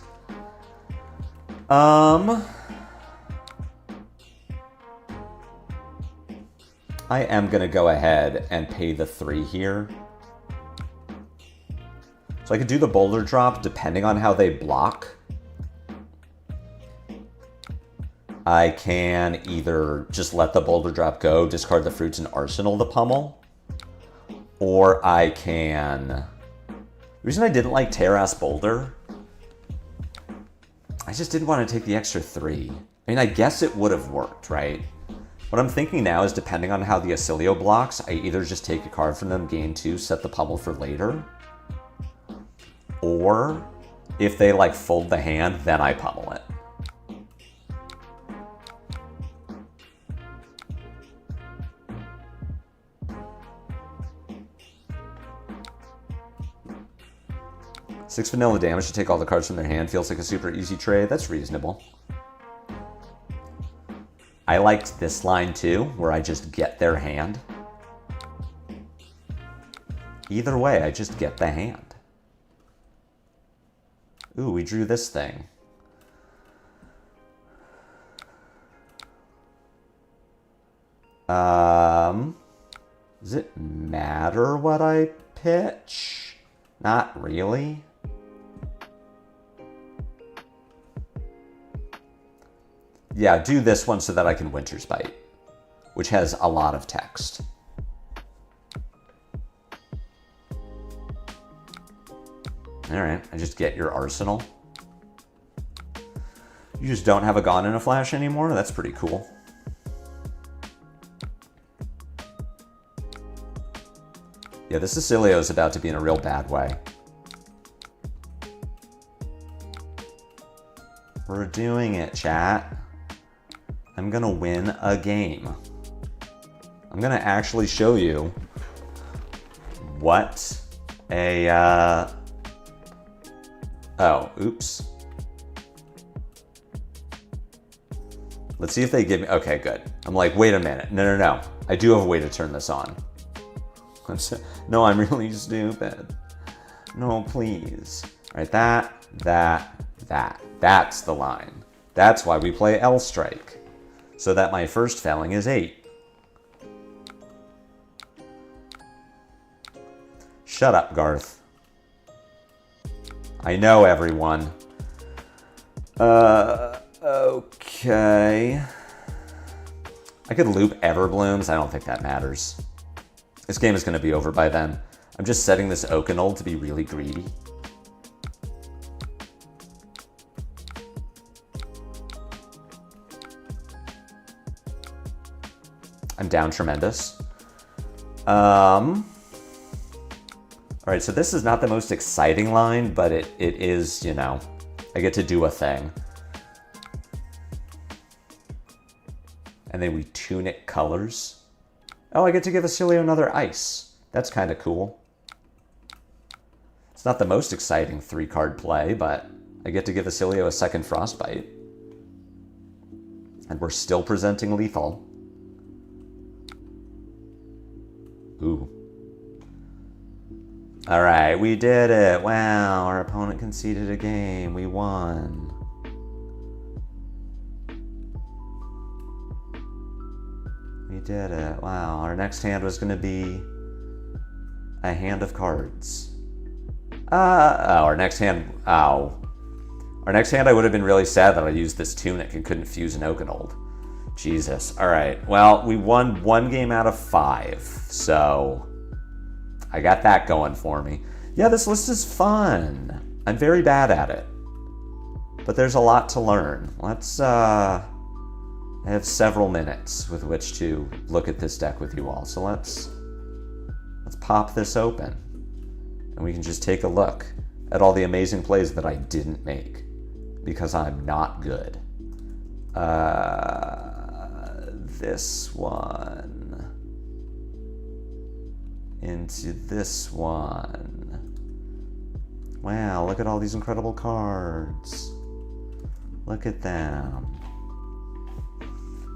I am going to go ahead and pay the 3 here. So I could do the Boulder Drop depending on how they block. I can either just let the Boulder Drop go, discard the fruits and arsenal the Pummel. Or I can... The reason I didn't like Terras Boulder, I just didn't want to take the extra 3. I mean, I guess it would have worked, right? What I'm thinking now is depending on how the Ailio blocks, I either just take a card from them, gain 2, set the Pummel for later. Or, if they, like, fold the hand, then I Pummel it. 6 vanilla damage to take all the cards from their hand. Feels like a super easy trade. That's reasonable. I liked this line too, where I just get their hand. Either way, I just get the hand. Ooh, we drew this thing. Does it matter what I pitch? Not really. Yeah, do this one so that I can Winter's Bite, which has a lot of text. All right, I just get your arsenal. You just don't have a Gone in a Flash anymore? That's pretty cool. Yeah, this Ailio is about to be in a real bad way. We're doing it, chat. I'm gonna win a game. I'm gonna actually show you what a, oh, oops. Let's see if they give me, okay, good. I'm like, wait a minute, no. I do have a way to turn this on. No, I'm really stupid. No, please. All right, that's the line. That's why we play L Strike. So that my first felling is 8. Shut up, Garth. I know, everyone. Okay. I could loop Everblooms. I don't think that matters. This game is going to be over by then. I'm just setting this Oakenol to be really greedy. I'm down tremendous. All right, so this is not the most exciting line, but it is, you know, I get to do a thing. And then we tunic colors. Oh, I get to give Ailio another ice. That's kind of cool. It's not the most exciting 3-card play, but I get to give Ailio a second Frostbite. And we're still presenting lethal. Ooh. All right, we did it. Wow, our opponent conceded a game. We won. We did it. Wow, our next hand was going to be a hand of cards. Our next hand, Our next hand, I would have been really sad that I used this Tunic and couldn't fuse an Oakenol. Jesus. All right. Well, we won 1 game out of 5, so I got that going for me. Yeah, this list is fun. I'm very bad at it, but there's a lot to learn. Let's, I have several minutes with which to look at this deck with you all, so let's pop this open, and we can just take a look at all the amazing plays that I didn't make, because I'm not good. This one into this one. Wow, look at all these incredible cards. Look at them.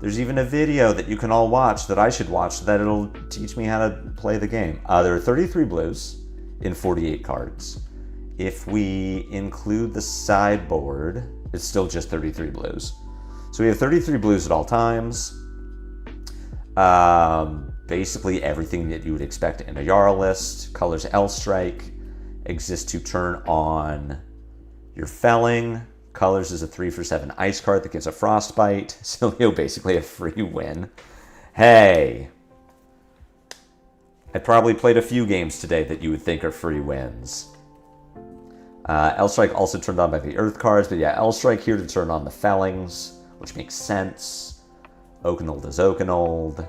There's even a video that you can all watch that I should watch that it'll teach me how to play the game. There are 33 blues in 48 cards. If we include the sideboard, it's still just 33 blues. So we have 33 blues at all times. Basically everything that you would expect in a Jarl list. Colors L Strike exists to turn on your felling. Colors is a 3-for-7 ice card that gives a frostbite. So you'll basically a free win. Hey! I probably played a few games today that you would think are free wins. L Strike also turned on by the Earth cards, but yeah, L Strike here to turn on the fellings, which makes sense. Oakenol is Oakenol.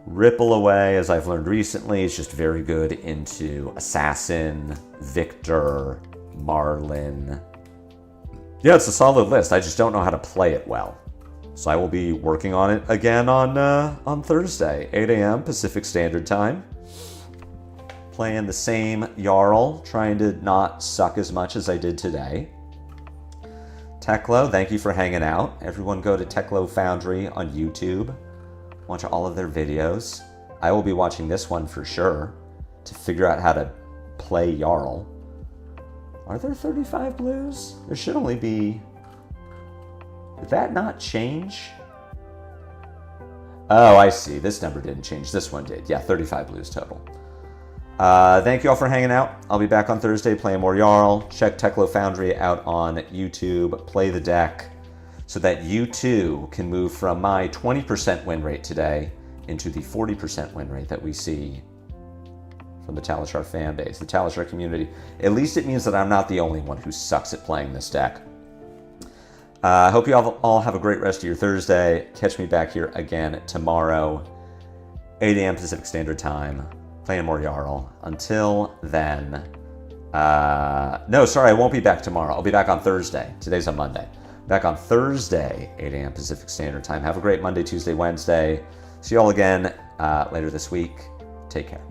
Ripple Away, as I've learned recently, is just very good into Assassin, Victor, Marlin. Yeah, it's a solid list. I just don't know how to play it well. So I will be working on it again on Thursday, 8 a.m. Pacific Standard Time. Playing the same Jarl, trying to not suck as much as I did today. Teklo, thank you for hanging out. Everyone go to TekloFoundry on YouTube. Watch all of their videos. I will be watching this one for sure to figure out how to play Jarl. Are there 35 blues? There should only be... Did that not change? Oh, I see. This number didn't change. This one did. Yeah, 35 blues total. Thank you all for hanging out. I'll be back on Thursday playing more Jarl. Check TekloFoundry out on YouTube. Play the deck so that you too can move from my 20% win rate today into the 40% win rate that we see from the Talishar fan base, the Talishar community. At least it means that I'm not the only one who sucks at playing this deck. I hope you all have a great rest of your Thursday. Catch me back here again tomorrow, 8 a.m. Pacific Standard Time, playing more Jarl. Until then, no, sorry, I won't be back tomorrow. I'll be back on Thursday. Today's on Monday. Back on Thursday, 8 a.m. Pacific Standard Time. Have a great Monday, Tuesday, Wednesday. See you all again later this week. Take care.